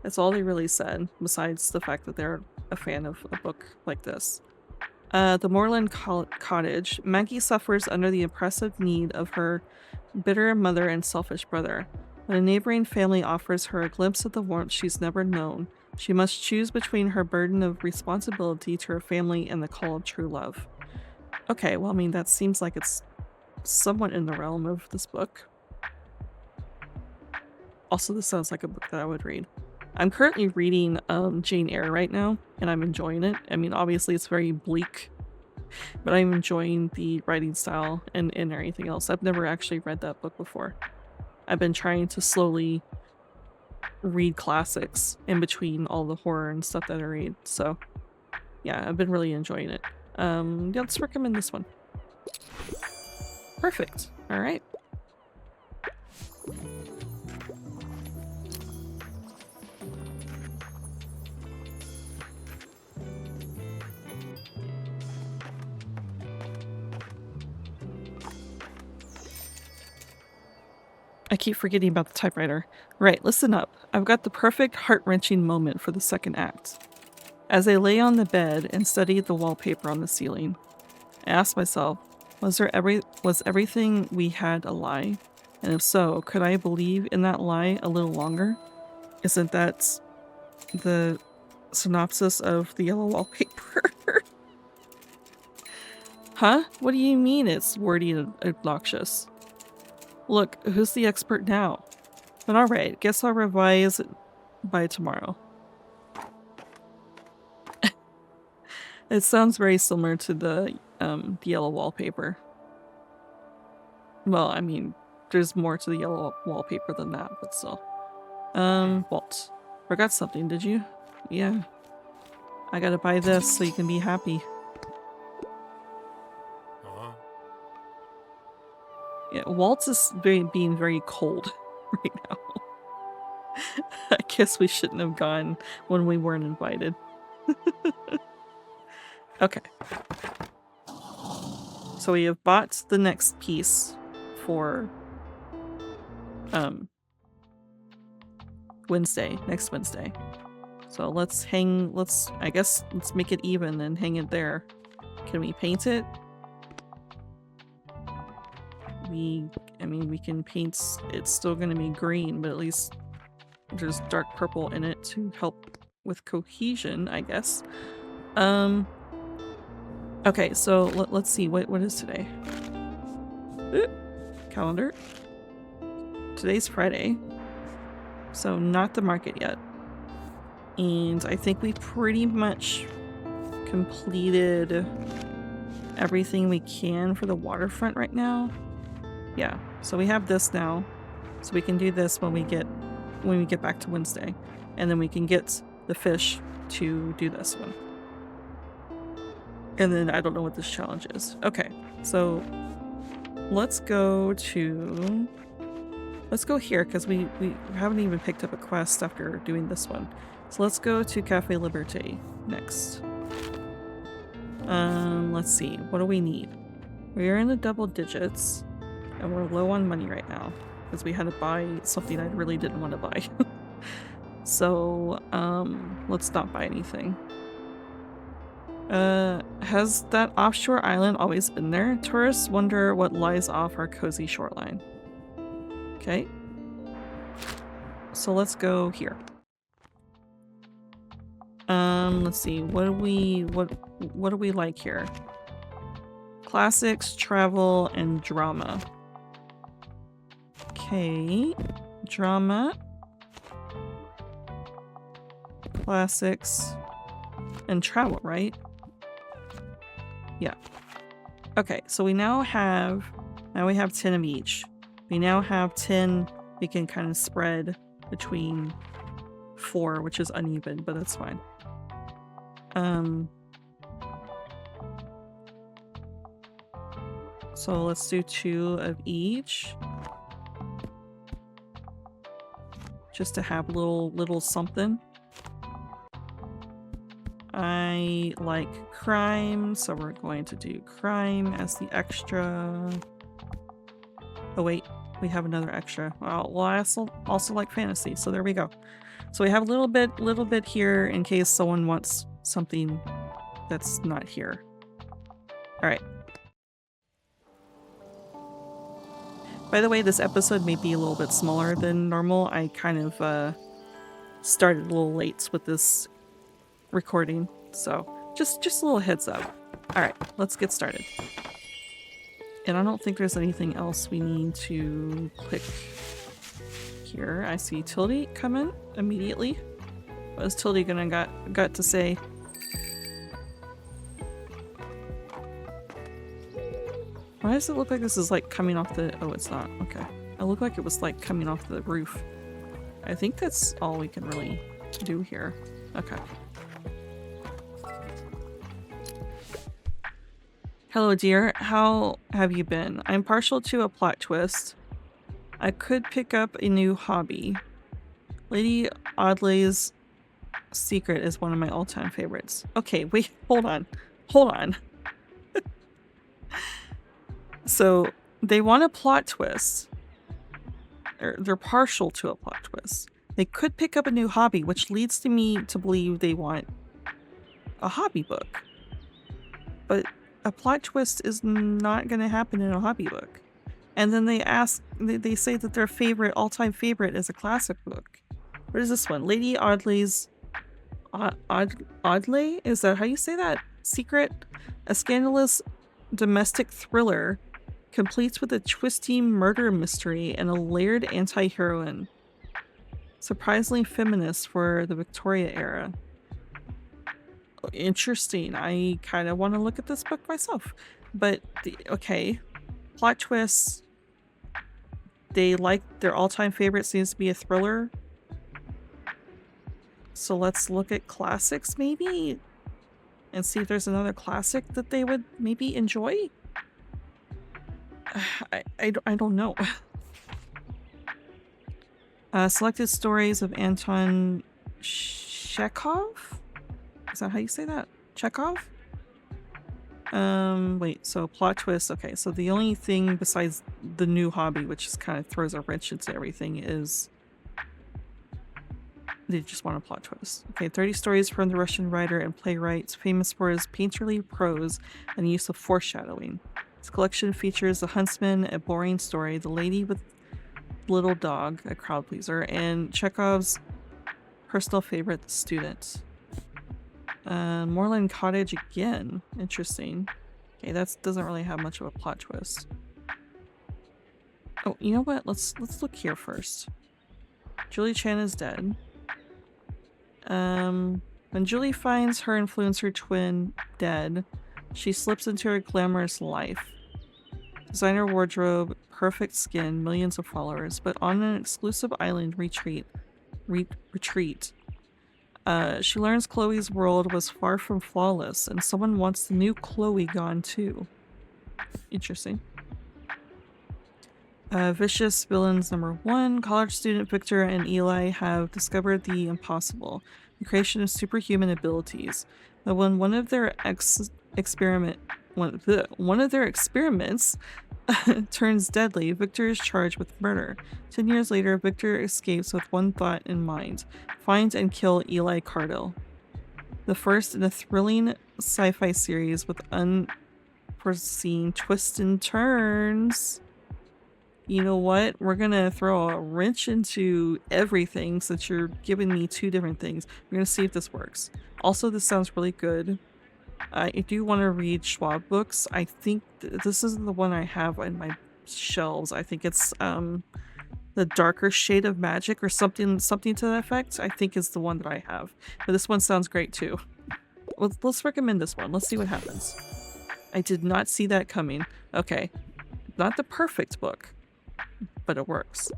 That's all they really said, besides the fact that they're a fan of a book like this. The Moorland Cottage. Maggie suffers under the oppressive need of her bitter mother and selfish brother. When a neighboring family offers her a glimpse of the warmth she's never known, she must choose between her burden of responsibility to her family and the call of true love. Okay, well, I mean, that seems like it's somewhat in the realm of this book. Also, this sounds like a book that I would read. I'm currently reading Jane Eyre right now, and I'm enjoying it. I mean, obviously it's very bleak, but I'm enjoying the writing style and everything else. I've never actually read that book before. I've been trying to slowly read classics in between all the horror and stuff that I read. So, yeah, I've been really enjoying it. Yeah, let's recommend this one. Perfect. All right. I keep forgetting about the typewriter. Right, listen up. I've got the perfect heart-wrenching moment for the second act. As I lay on the bed and studied the wallpaper on the ceiling, I asked myself, was everything we had a lie? And if so, could I believe in that lie a little longer? Isn't that the synopsis of the yellow wallpaper? Huh? What do you mean it's wordy and obnoxious? Look, who's the expert now? But alright, guess I'll revise it by tomorrow. It sounds very similar to the yellow wallpaper. Well, I mean, there's more to the yellow wallpaper than that, but still. Walt. Forgot something, did you? Yeah. I gotta buy this so you can be happy. Yeah, Walt is being very cold right now. I guess we shouldn't have gone when we weren't invited. Okay. So we have bought the next piece for next Wednesday. So let's make it even and hang it there. Can we paint it? I mean, we can paint, it's still gonna be green, but at least there's dark purple in it to help with cohesion, I guess. Okay, so let's see, what is today? Calendar. Today's Friday, so not the market yet. And I think we pretty much completed everything we can for the waterfront right now. Yeah, so we have this now, so we can do this when we get back to Wednesday, and then we can get the fish to do this one. And then I don't know what this challenge is. Okay, so let's go here because we haven't even picked up a quest after doing this one. So let's go to Cafe Liberté next. Let's see, what do we need? We are in the double digits. And we're low on money right now because we had to buy something I really didn't want to buy. So, let's not buy anything. Has that offshore island always been there? Tourists wonder what lies off our cozy shoreline. Okay. So let's go here. Let's see. What do we like here? Classics, travel, and drama. Okay, drama, classics, and travel, right? Yeah. Okay, so we have 10 of each. We now have 10 we can kind of spread between 4, which is uneven, but that's fine. So let's do 2 of each. Just to have little something. I like crime, so we're going to do crime as the extra. Oh wait, we have another extra. Well, I also like fantasy, so there we go. So we have a little bit here in case someone wants something that's not here. All right. By the way, this episode may be a little bit smaller than normal. I kind of started a little late with this recording, so just a little heads up. All right, let's get started. And I don't think there's anything else we need to click here. I see Tildy come in immediately. What is Tildy gonna got to say? Why does it look like this is like coming off the... Oh, it's not. Okay. It looked like it was like coming off the roof. I think that's all we can really do here. Okay. Hello, dear. How have you been? I'm partial to a plot twist. I could pick up a new hobby. Lady Audley's Secret is one of my all-time favorites. Okay, wait. Hold on. Hold on. So, they want a plot twist. they're partial to a plot twist. They could pick up a new hobby, which leads to me to believe they want a hobby book. But a plot twist is not going to happen in a hobby book. And then they say that their all-time favorite is a classic book. What is this one? Lady Audley's Audley? Is that how you say that? Secret? A scandalous domestic thriller completes with a twisty murder mystery and a layered anti-heroine. Surprisingly feminist for the Victoria era. Interesting. I kind of want to look at this book myself. But, okay. Plot twists. They like their all-time favorite seems to be a thriller. So let's look at classics maybe? And see if there's another classic that they would maybe enjoy? I don't know. Selected stories of Anton Chekhov? Is that how you say that? Chekhov? Wait, so plot twist. Okay, so the only thing besides the new hobby, which just kind of throws a wrench into everything, is they just want a plot twist. Okay, 30 stories from the Russian writer and playwright, famous for his painterly prose and use of foreshadowing. This collection features The Huntsman, a boring story, The Lady with Little Dog, a crowd pleaser, and Chekhov's personal favorite, The Student. Moorland Cottage again. Interesting. Okay, that doesn't really have much of a plot twist. Oh, you know what? Let's look here first. Julie Chan is dead. When Julie finds her influencer twin dead, she slips into her glamorous life. Designer wardrobe, perfect skin, millions of followers, but on an exclusive island retreat. She learns Chloe's world was far from flawless, and someone wants the new Chloe gone too. Interesting. Vicious Villains #1. College student Victor and Eli have discovered the impossible, the creation of superhuman abilities. But when one of their experiments turns deadly, Victor is charged with murder. 10 years later, Victor escapes with one thought in mind: find and kill Eli Cardell. The first in a thrilling sci-fi series with unforeseen twists and turns. You know what? We're gonna throw a wrench into everything since you're giving me two different things. We're gonna see if this works. Also, this sounds really good. I do want to read Schwab books. I think this isn't the one I have in my shelves. I think it's The Darker Shade of Magic or something to that effect. I think is the one that I have. But this one sounds great too. Let's recommend this one. Let's see what happens. I did not see that coming. Okay. Not the perfect book, but it works.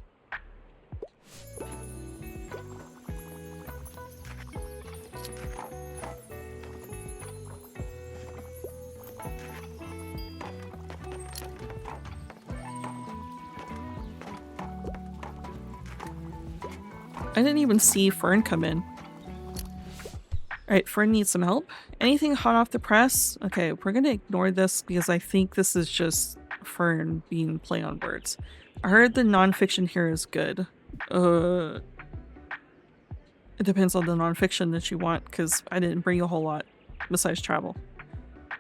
I didn't even see Fern come in. Alright, Fern needs some help. Anything hot off the press? Okay, we're gonna ignore this because I think this is just Fern being play on words. I heard the nonfiction here is good. It depends on the nonfiction that you want, because I didn't bring a whole lot besides travel.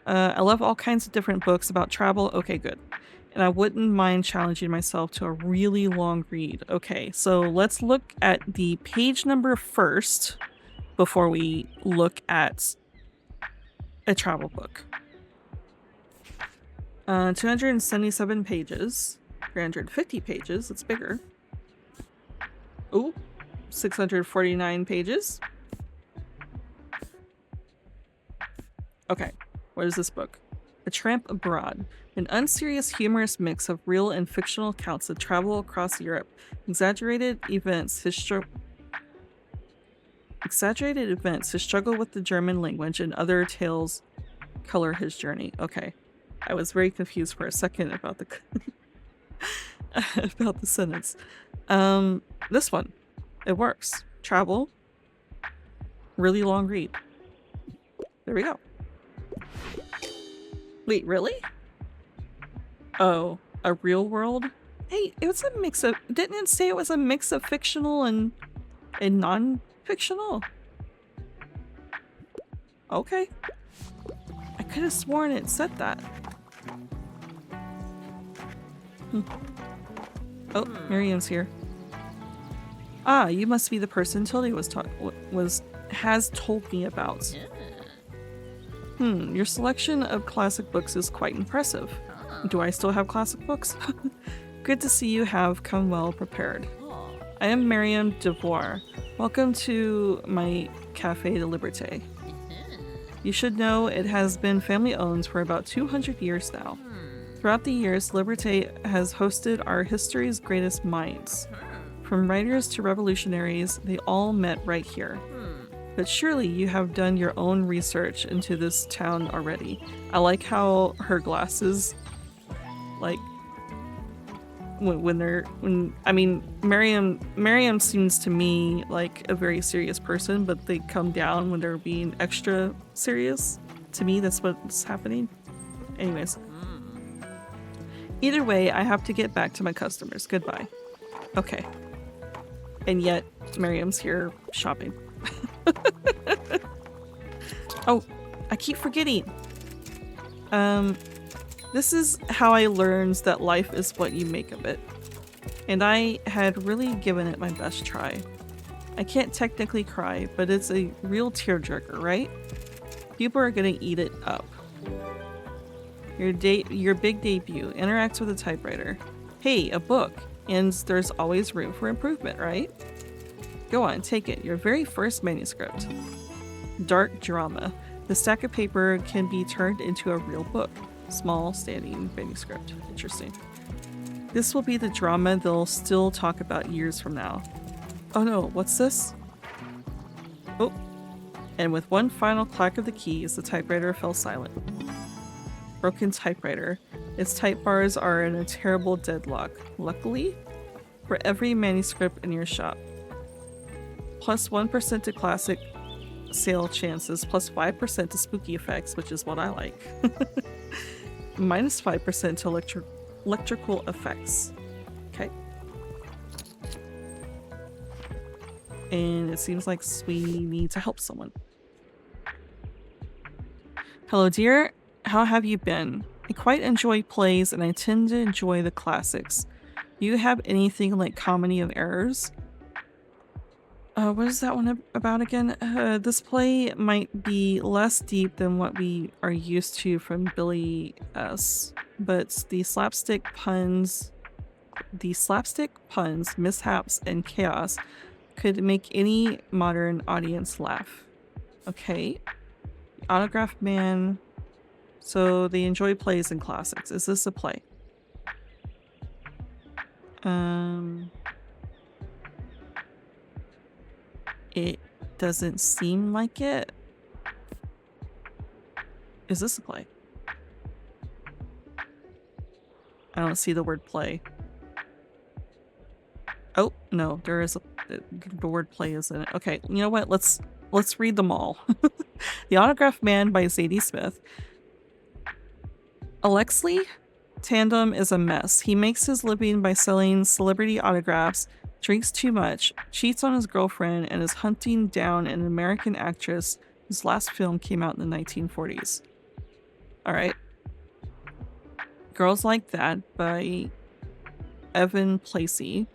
I love all kinds of different books about travel. Okay, good. And I wouldn't mind challenging myself to a really long read. Okay, so let's look at the page number first before we look at a travel book. 277 pages, 350 pages, it's bigger. Ooh, 649 pages. Okay, what is this book? A Tramp Abroad. An unserious, humorous mix of real and fictional accounts of travel across Europe. Exaggerated events, his struggle with the German language, and other tales color his journey. Okay. I was very confused for a second about the about the sentence. This one. It works. Travel. Really long read. There we go. Wait, really? Oh, a real world? Hey, it was a mix of... Didn't it say it was a mix of fictional and non-fictional? Okay. I could have sworn it said that. Oh, Miriam's here. Ah, you must be the person Tildy has told me about. Your selection of classic books is quite impressive. Do I still have classic books? Good to see you have come well prepared. I am Miriam Devoir. Welcome to my Café de Liberté. You should know it has been family owned for about 200 years now. Throughout the years, Liberté has hosted our history's greatest minds. From writers to revolutionaries, they all met right here. But surely you have done your own research into this town already. I like how her glasses, like, Miriam seems to me like a very serious person, but they come down when they're being extra serious. To me, that's what's happening. Anyways. Either way, I have to get back to my customers. Goodbye. Okay. And yet, Miriam's here shopping. Oh, I keep forgetting. This is how I learned that life is what you make of it. And I had really given it my best try. I can't technically cry, but it's a real tearjerker, right? People are gonna eat it up. Your big debut. Interacts with a typewriter. Hey, a book. And there's always room for improvement, right? Go on, take it. Your very first manuscript. Dark drama. The stack of paper can be turned into a real book. Small, standing manuscript. Interesting. This will be the drama they'll still talk about years from now. Oh no, what's this? Oh. And with one final clack of the keys, the typewriter fell silent. Broken typewriter. Its type bars are in a terrible deadlock. Luckily, for every manuscript in your shop. Plus 1% to classic sale chances, plus 5% to spooky effects, which is what I like. Minus 5% to electrical effects. Okay. And it seems like we need to help someone. Hello, dear. How have you been? I quite enjoy plays and I tend to enjoy the classics. Do you have anything like Comedy of Errors? What is that one about again? This play might be less deep than what we are used to from Billy S. But the slapstick puns, mishaps, and chaos could make any modern audience laugh. Okay. Autograph Man. So they enjoy plays and classics. Is this a play? It doesn't seem like it. Is this a play? I don't see the word play. Oh, no, there is the word play is in it. Okay, you know what? Let's read them all. The Autograph Man by Zadie Smith. Alexley Tandem is a mess. He makes his living by selling celebrity autographs, drinks too much, cheats on his girlfriend, and is hunting down an American actress whose last film came out in the 1940s. Alright. Girls Like That by Evan Placey.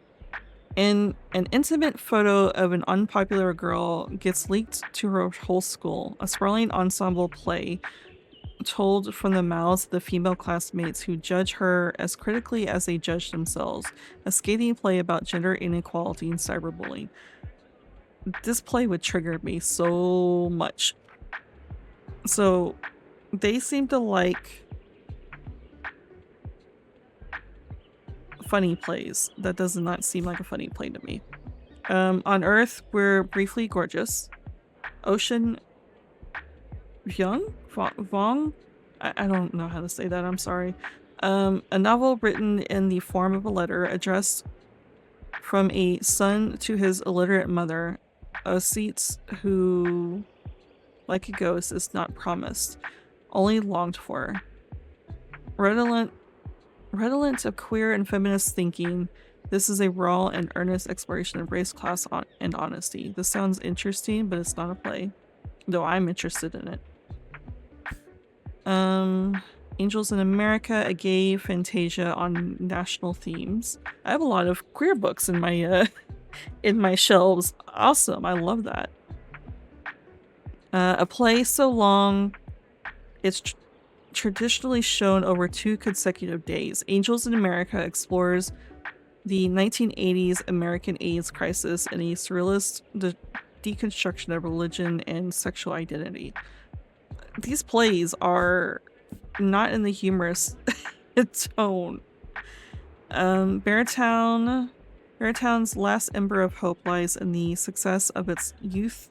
And an intimate photo of an unpopular girl gets leaked to her whole school. A sprawling ensemble play told from the mouths of the female classmates who judge her as critically as they judge themselves. A scathing play about gender inequality and cyberbullying. This play would trigger me so much. So they seem to like funny plays. That does not seem like a funny play to me. On Earth, we're briefly gorgeous. Ocean Vong? I don't know how to say that, I'm sorry. A novel written in the form of a letter addressed from a son to his illiterate mother. A seat who, like a ghost, is not promised, only longed for. Redolent of queer and feminist thinking, this is a raw and earnest exploration of race, class, and honesty. This sounds interesting, but it's not a play. Though I'm interested in it. Angels in America, a gay fantasia on national themes. I have a lot of queer books in my in my shelves. Awesome, I love that. A play so long it's traditionally shown over 2 consecutive days. Angels in America explores the 1980s American AIDS crisis in a surrealist deconstruction of religion and sexual identity. These plays are not in the humorous tone. Beartown's last ember of hope lies in the success of its youth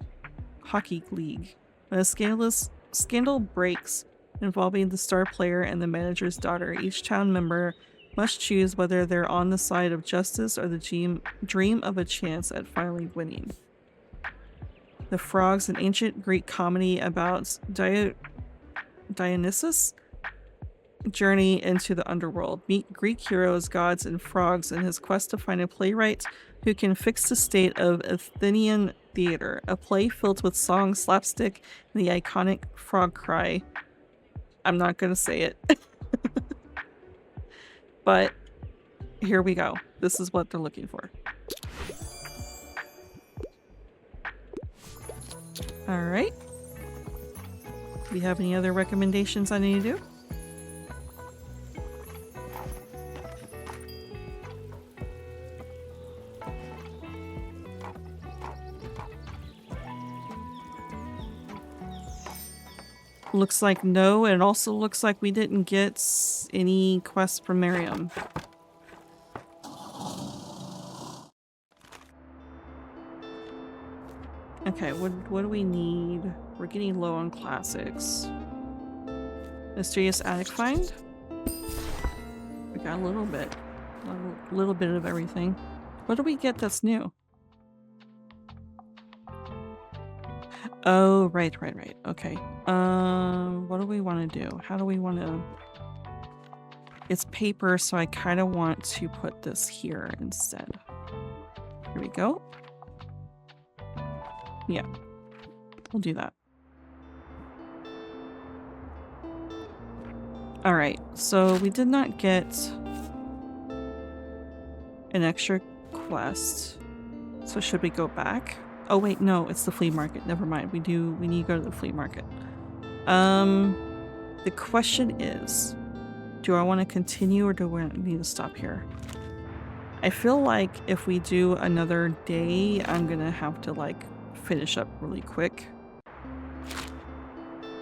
hockey league. When a scandal breaks involving the star player and the manager's daughter, each town member must choose whether they're on the side of justice or the dream of a chance at finally winning. The Frogs, an ancient Greek comedy about Dionysus' journey into the underworld. Meet Greek heroes, gods, and frogs in his quest to find a playwright who can fix the state of Athenian theater. A play filled with song, slapstick, and the iconic frog cry. I'm not gonna say it. But here we go. This is what they're looking for. Alright. Do we have any other recommendations I need to do? Looks like no, and it also looks like we didn't get any quests from Miriam. Okay, what do we need? We're getting low on classics. Mysterious attic find? We got a little bit of everything. What do we get that's new? Oh, right. Okay. What do we want to do? How do we want to... It's paper, so I kind of want to put this here instead. Here we go. Yeah. We'll do that. Alright, so we did not get an extra quest. So should we go back? Oh wait, no, it's the flea market. Never mind. We need to go to the flea market. The question is, do I want to continue or do we need to stop here? I feel like if we do another day, I'm gonna have to like finish up really quick.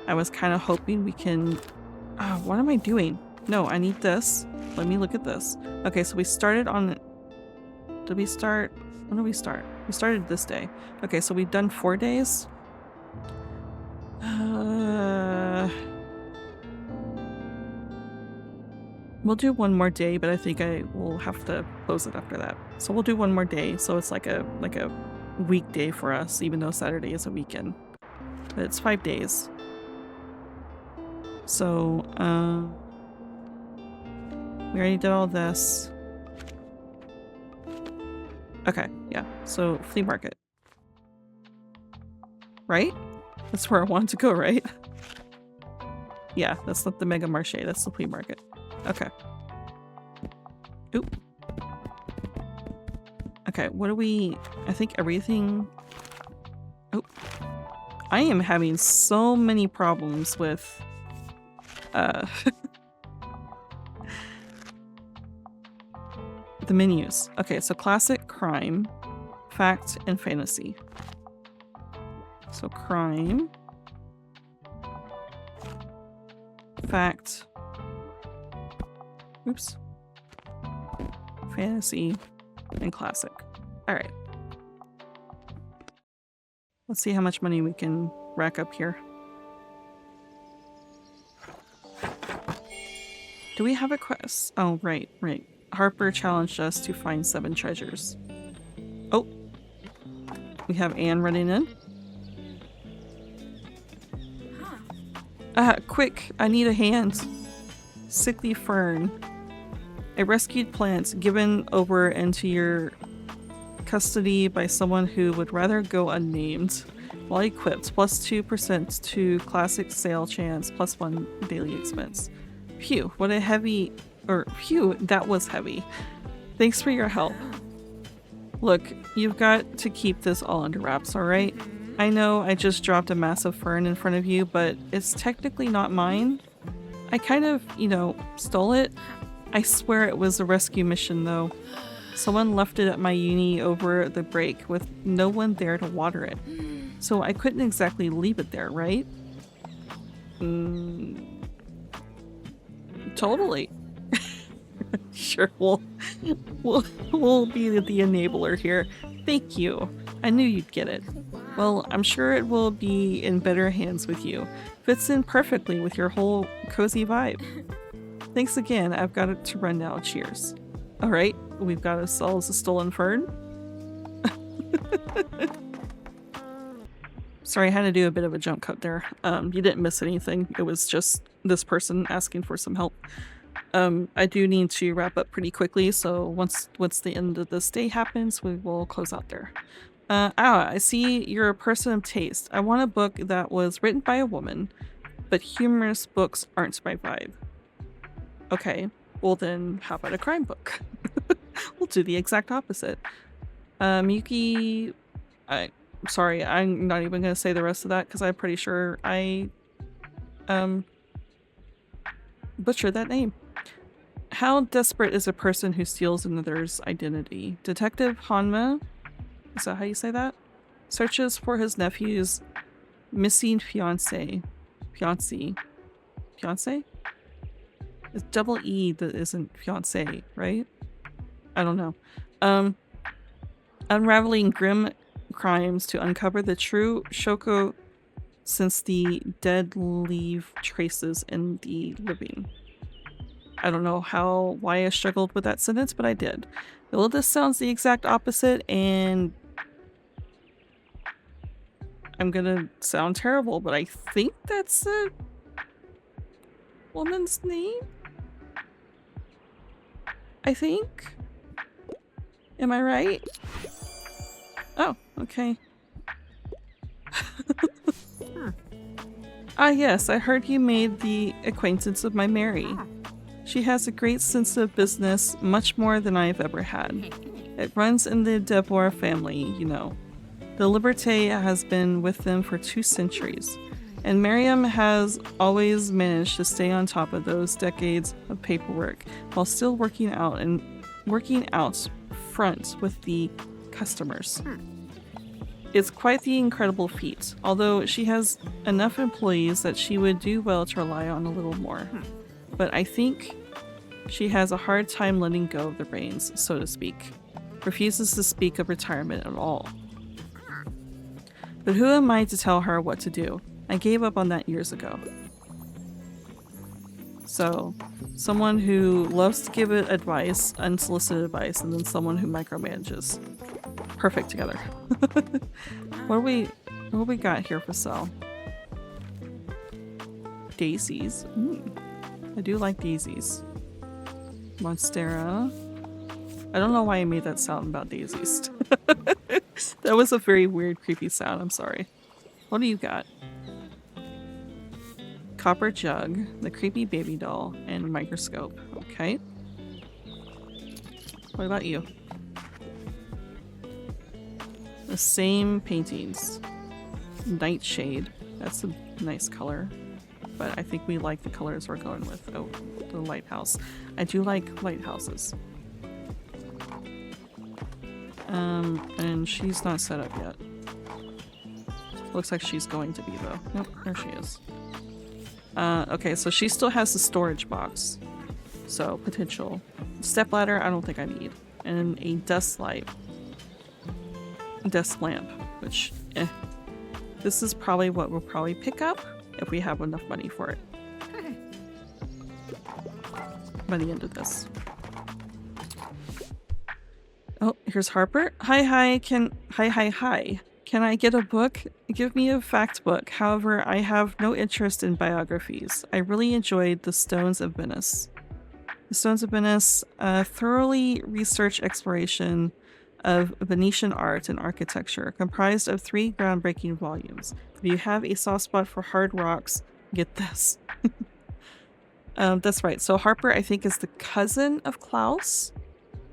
I was kind of hoping we can... Oh, what am I doing? No, I need this. Let me look at this. Okay, so we started on... Did we start... When did we start? We started this day. Okay, so we've done 4 days. We'll do one more day, but I think I will have to close it after that. So we'll do one more day, so it's like a weekday for us, even though Saturday is a weekend. But it's 5 days. So, we already did all this. Okay, yeah. So, flea market. Right? That's where I wanted to go, right? Yeah, that's not the Mega Marché, that's the flea market. Okay. Oop. Okay, what do we... I think everything... Oh. I am having so many problems with... the menus. Okay, so classic, crime, fact, and fantasy. So crime, fact, oops, fantasy, and classic. All right. Let's see how much money we can rack up here. Do we have a quest? Oh, right. Harper challenged us to find 7 treasures. Oh, we have Anne running in. Quick, I need a hand. Sickly fern. A rescued plant given over into your custody by someone who would rather go unnamed. While equipped, plus 2% to classic sale chance, plus 1 daily expense. Phew, what a heavy... or phew, that was heavy. Thanks for your help. Look, you've got to keep this all under wraps, alright? I know I just dropped a massive fern in front of you, but it's technically not mine. I kind of, you know, stole it. I swear it was a rescue mission, though. Someone left it at my uni over the break with no one there to water it. So I couldn't exactly leave it there, right? Totally. Sure, we'll be the enabler here. Thank you. I knew you'd get it. Well, I'm sure it will be in better hands with you. Fits in perfectly with your whole cozy vibe. Thanks again. I've got to run now. Cheers. Alright, we've got ourselves a stolen fern. Sorry, I had to do a bit of a jump cut there. You didn't miss anything. It was just this person asking for some help. I do need to wrap up pretty quickly, so once the end of this day happens, we will close out there. I see you're a person of taste. I want a book that was written by a woman, but humorous books aren't my vibe. Okay, well then, how about a crime book? We'll do the exact opposite. Yuki... Sorry, I'm not even gonna say the rest of that because I'm pretty sure I butchered that name. How desperate is a person who steals another's identity? Detective Hanma, is that how you say that? Searches for his nephew's missing fiancé. Fiancé? It's double E that isn't fiancé, right? I don't know. Unraveling grim crimes to uncover the true Shoko since the dead leave traces in the living. I don't know why I struggled with that sentence, but I did. Well, this sounds the exact opposite, and I'm gonna sound terrible, but I think that's a woman's name? I think? Am I right? Oh, okay. Ah yes, I heard you made the acquaintance of my Mary. She has a great sense of business, much more than I have ever had. It runs in the Deborah family, you know. The Liberté has been with them for 2 centuries, and Miriam has always managed to stay on top of those decades of paperwork while still working out front with the customers. It's quite the incredible feat, although she has enough employees that she would do well to rely on a little more. But I think she has a hard time letting go of the reins, so to speak. Refuses to speak of retirement at all. But who am I to tell her what to do? I gave up on that years ago. So, someone who loves to give it advice, unsolicited advice, and then someone who micromanages. Perfect together. What do we got here for sale? Daisies. I do like daisies. Monstera. I don't know why I made that sound about daisies. That was a very weird, creepy sound. I'm sorry. What do you got? Copper jug, the creepy baby doll, and a microscope. Okay. What about you? The same paintings. Nightshade. That's a nice color. But I think we like the colors we're going with. Oh, the lighthouse. I do like lighthouses. And she's not set up yet. Looks like she's going to be though. Nope, there she is. Okay, so she still has the storage box. So, potential. Stepladder, I don't think I need. And a desk lamp, which, This is probably what we'll probably pick up if we have enough money for it. By the end of this. Oh, here's Harper. Hi. Can I get a book? Give me a fact book. However, I have no interest in biographies. I really enjoyed The Stones of Venice. The Stones of Venice, a thoroughly researched exploration of Venetian art and architecture, comprised of 3 groundbreaking volumes. If you have a soft spot for hard rocks, get this. That's right. So Harper, I think, is the cousin of Klaus,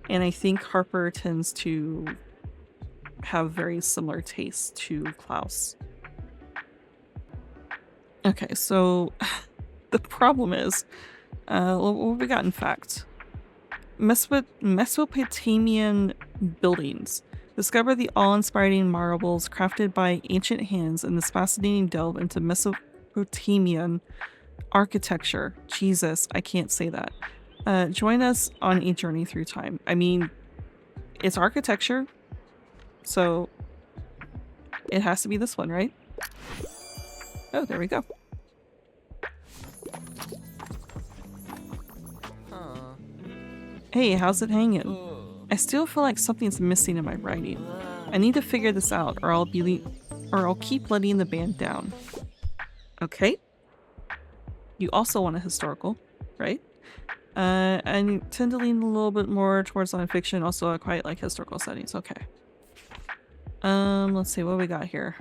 and I think Harper tends to have very similar tastes to Klaus. Okay, so the problem is, what have we got in fact? Mesopotamian buildings. Discover the awe-inspiring marbles crafted by ancient hands in this fascinating delve into Mesopotamian architecture. Jesus, I can't say that. Join us on a journey through time. I mean, it's architecture, so it has to be this one, right? Oh, there we go. Hey, how's it hanging? I still feel like something's missing in my writing. I need to figure this out, or I'll keep letting the band down. Okay. You also want a historical, right? I tend to lean a little bit more towards nonfiction. Also, I quite like historical settings. Okay. Let's see what we got here.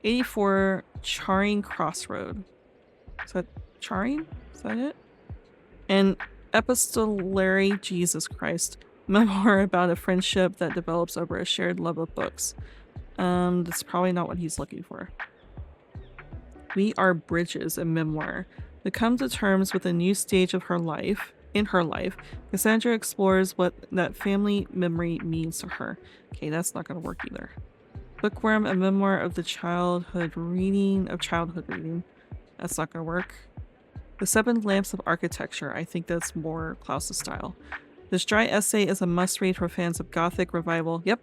84 Charing Crossroad. Is that Charing? Is that it? And epistolary, Jesus Christ, memoir about a friendship that develops over a shared love of books. That's probably not what he's looking for. We Are Bridges, a memoir. To come to terms with a new stage of her life, Cassandra explores what that family memory means to her. Okay, that's not gonna work either. Bookworm, a memoir of the childhood reading. That's not gonna work. The 7 Lamps of Architecture. I think that's more Klaus's style. This dry essay is a must-read for fans of Gothic revival. Yep.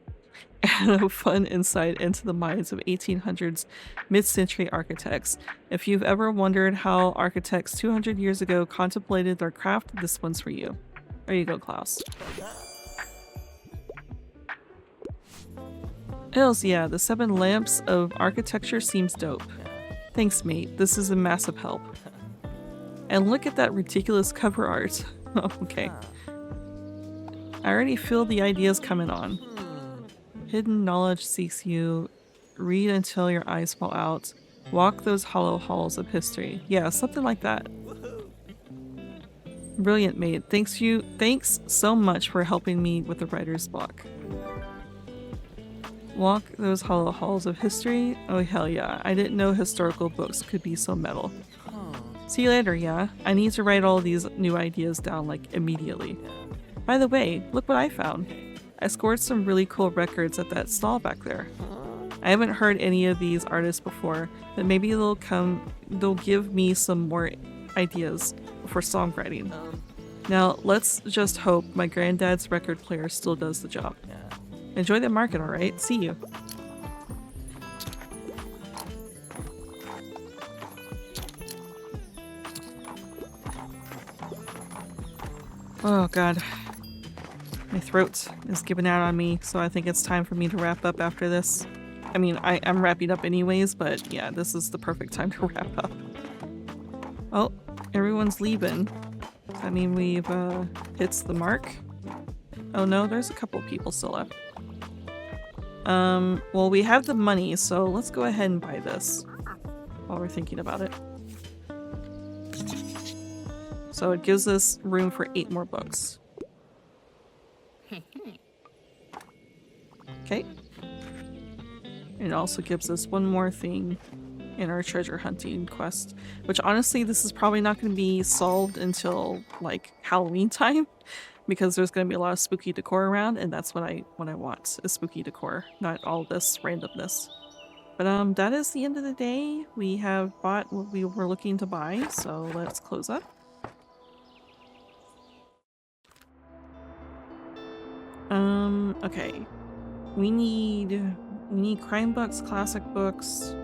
And a fun insight into the minds of 1800s mid-century architects. If you've ever wondered how architects 200 years ago contemplated their craft, this one's for you. There you go, Klaus. Hells yeah, the 7 Lamps of Architecture seems dope. Thanks, mate. This is a massive help. And look at that ridiculous cover art. Oh, okay. I already feel the ideas coming on. Hidden knowledge seeks you. Read until your eyes fall out. Walk those hollow halls of history. Yeah, something like that. Brilliant, mate. Thanks so much for helping me with the writer's block. Walk those hollow halls of history? Oh hell yeah. I didn't know historical books could be so metal. See you later, yeah? I need to write all these new ideas down, like, immediately. By the way, look what I found. I scored some really cool records at that stall back there. I haven't heard any of these artists before, but maybe they'll give me some more ideas for songwriting. Now, let's just hope my granddad's record player still does the job. Enjoy the market, alright? See you. Oh god. My throat is giving out on me, so I think it's time for me to wrap up after this. I mean, I'm wrapping up anyways, but yeah, this is the perfect time to wrap up. Oh, everyone's leaving. Does that mean we've hit the mark? Oh no, there's a couple people still left. Well, we have the money, so let's go ahead and buy this while we're thinking about it. So it gives us room for 8 more books. Okay. And it also gives us one more thing in our treasure hunting quest, which honestly, this is probably not going to be solved until like Halloween time, because there's going to be a lot of spooky decor around, and that's what I want, is spooky decor, not all this randomness. But that is the end of the day. We have bought what we were looking to buy, so let's close up. Okay. We need crime books, classic books.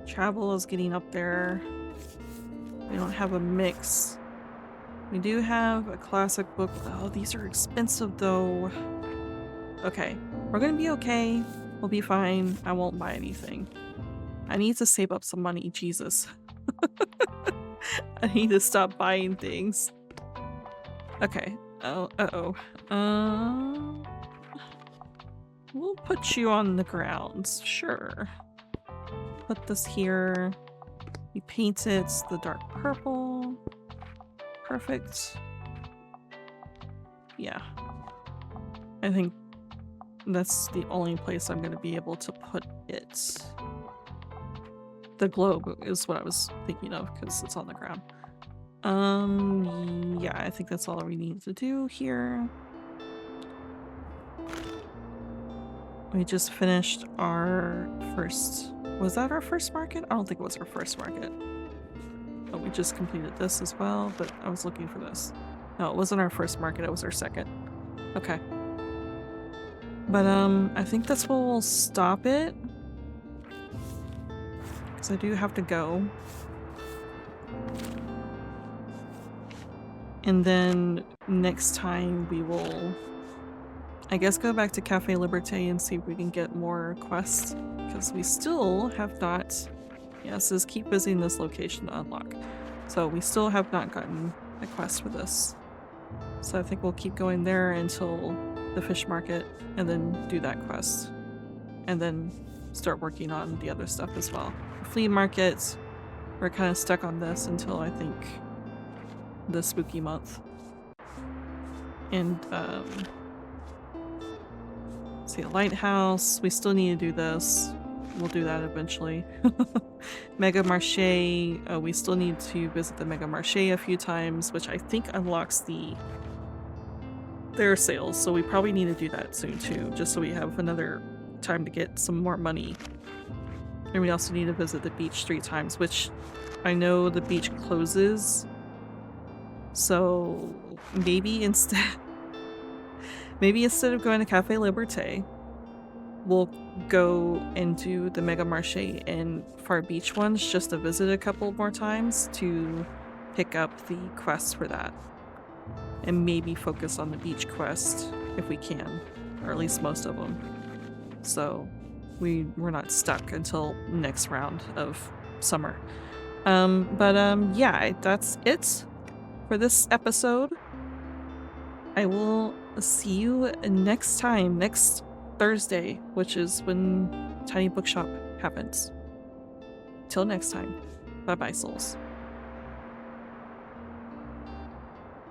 Travel is getting up there. We don't have a mix. We do have a classic book. Oh, these are expensive though. Okay, we're gonna be okay. We'll be fine. I won't buy anything. I need to save up some money, Jesus. I need to stop buying things. Okay. Oh, uh-oh. We'll put you on the grounds. Sure. Put this here. We paint it the dark purple. Perfect. Yeah. I think that's the only place I'm going to be able to put it. The globe is what I was thinking of because it's on the ground. Yeah, I think that's all we need to do here. We just finished our first... Was that our first market? I don't think it was our first market. Oh, we just completed this as well, but I was looking for this. No, it wasn't our first market, it was our second. Okay. But, I think that's where we'll stop it. Because I do have to go. And then next time we will, I guess, go back to Cafe Liberté and see if we can get more quests. Because we still have not... Yeah, it says keep visiting this location to unlock. So we still have not gotten a quest for this. So I think we'll keep going there until the fish market and then do that quest. And then start working on the other stuff as well. The flea market, we're kind of stuck on this until I think the spooky month. And see, a lighthouse, we still need to do this. We'll do that eventually. Mega Marché, we still need to visit the Mega Marché a few times, which I think unlocks their sales, so we probably need to do that soon too, just so we have another time to get some more money. And we also need to visit the beach 3 times, which I know the beach closes, so maybe instead of going to Cafe Liberté, we'll go and do the Mega Marché and Far Beach ones just to visit a couple more times to pick up the quests for that. And maybe focus on the beach quest if we can, or at least most of them. So we're not stuck until next round of summer. Yeah, that's it for this episode. I will see you next time, next Thursday, which is when Tiny Bookshop happens. Till next time, bye bye, souls.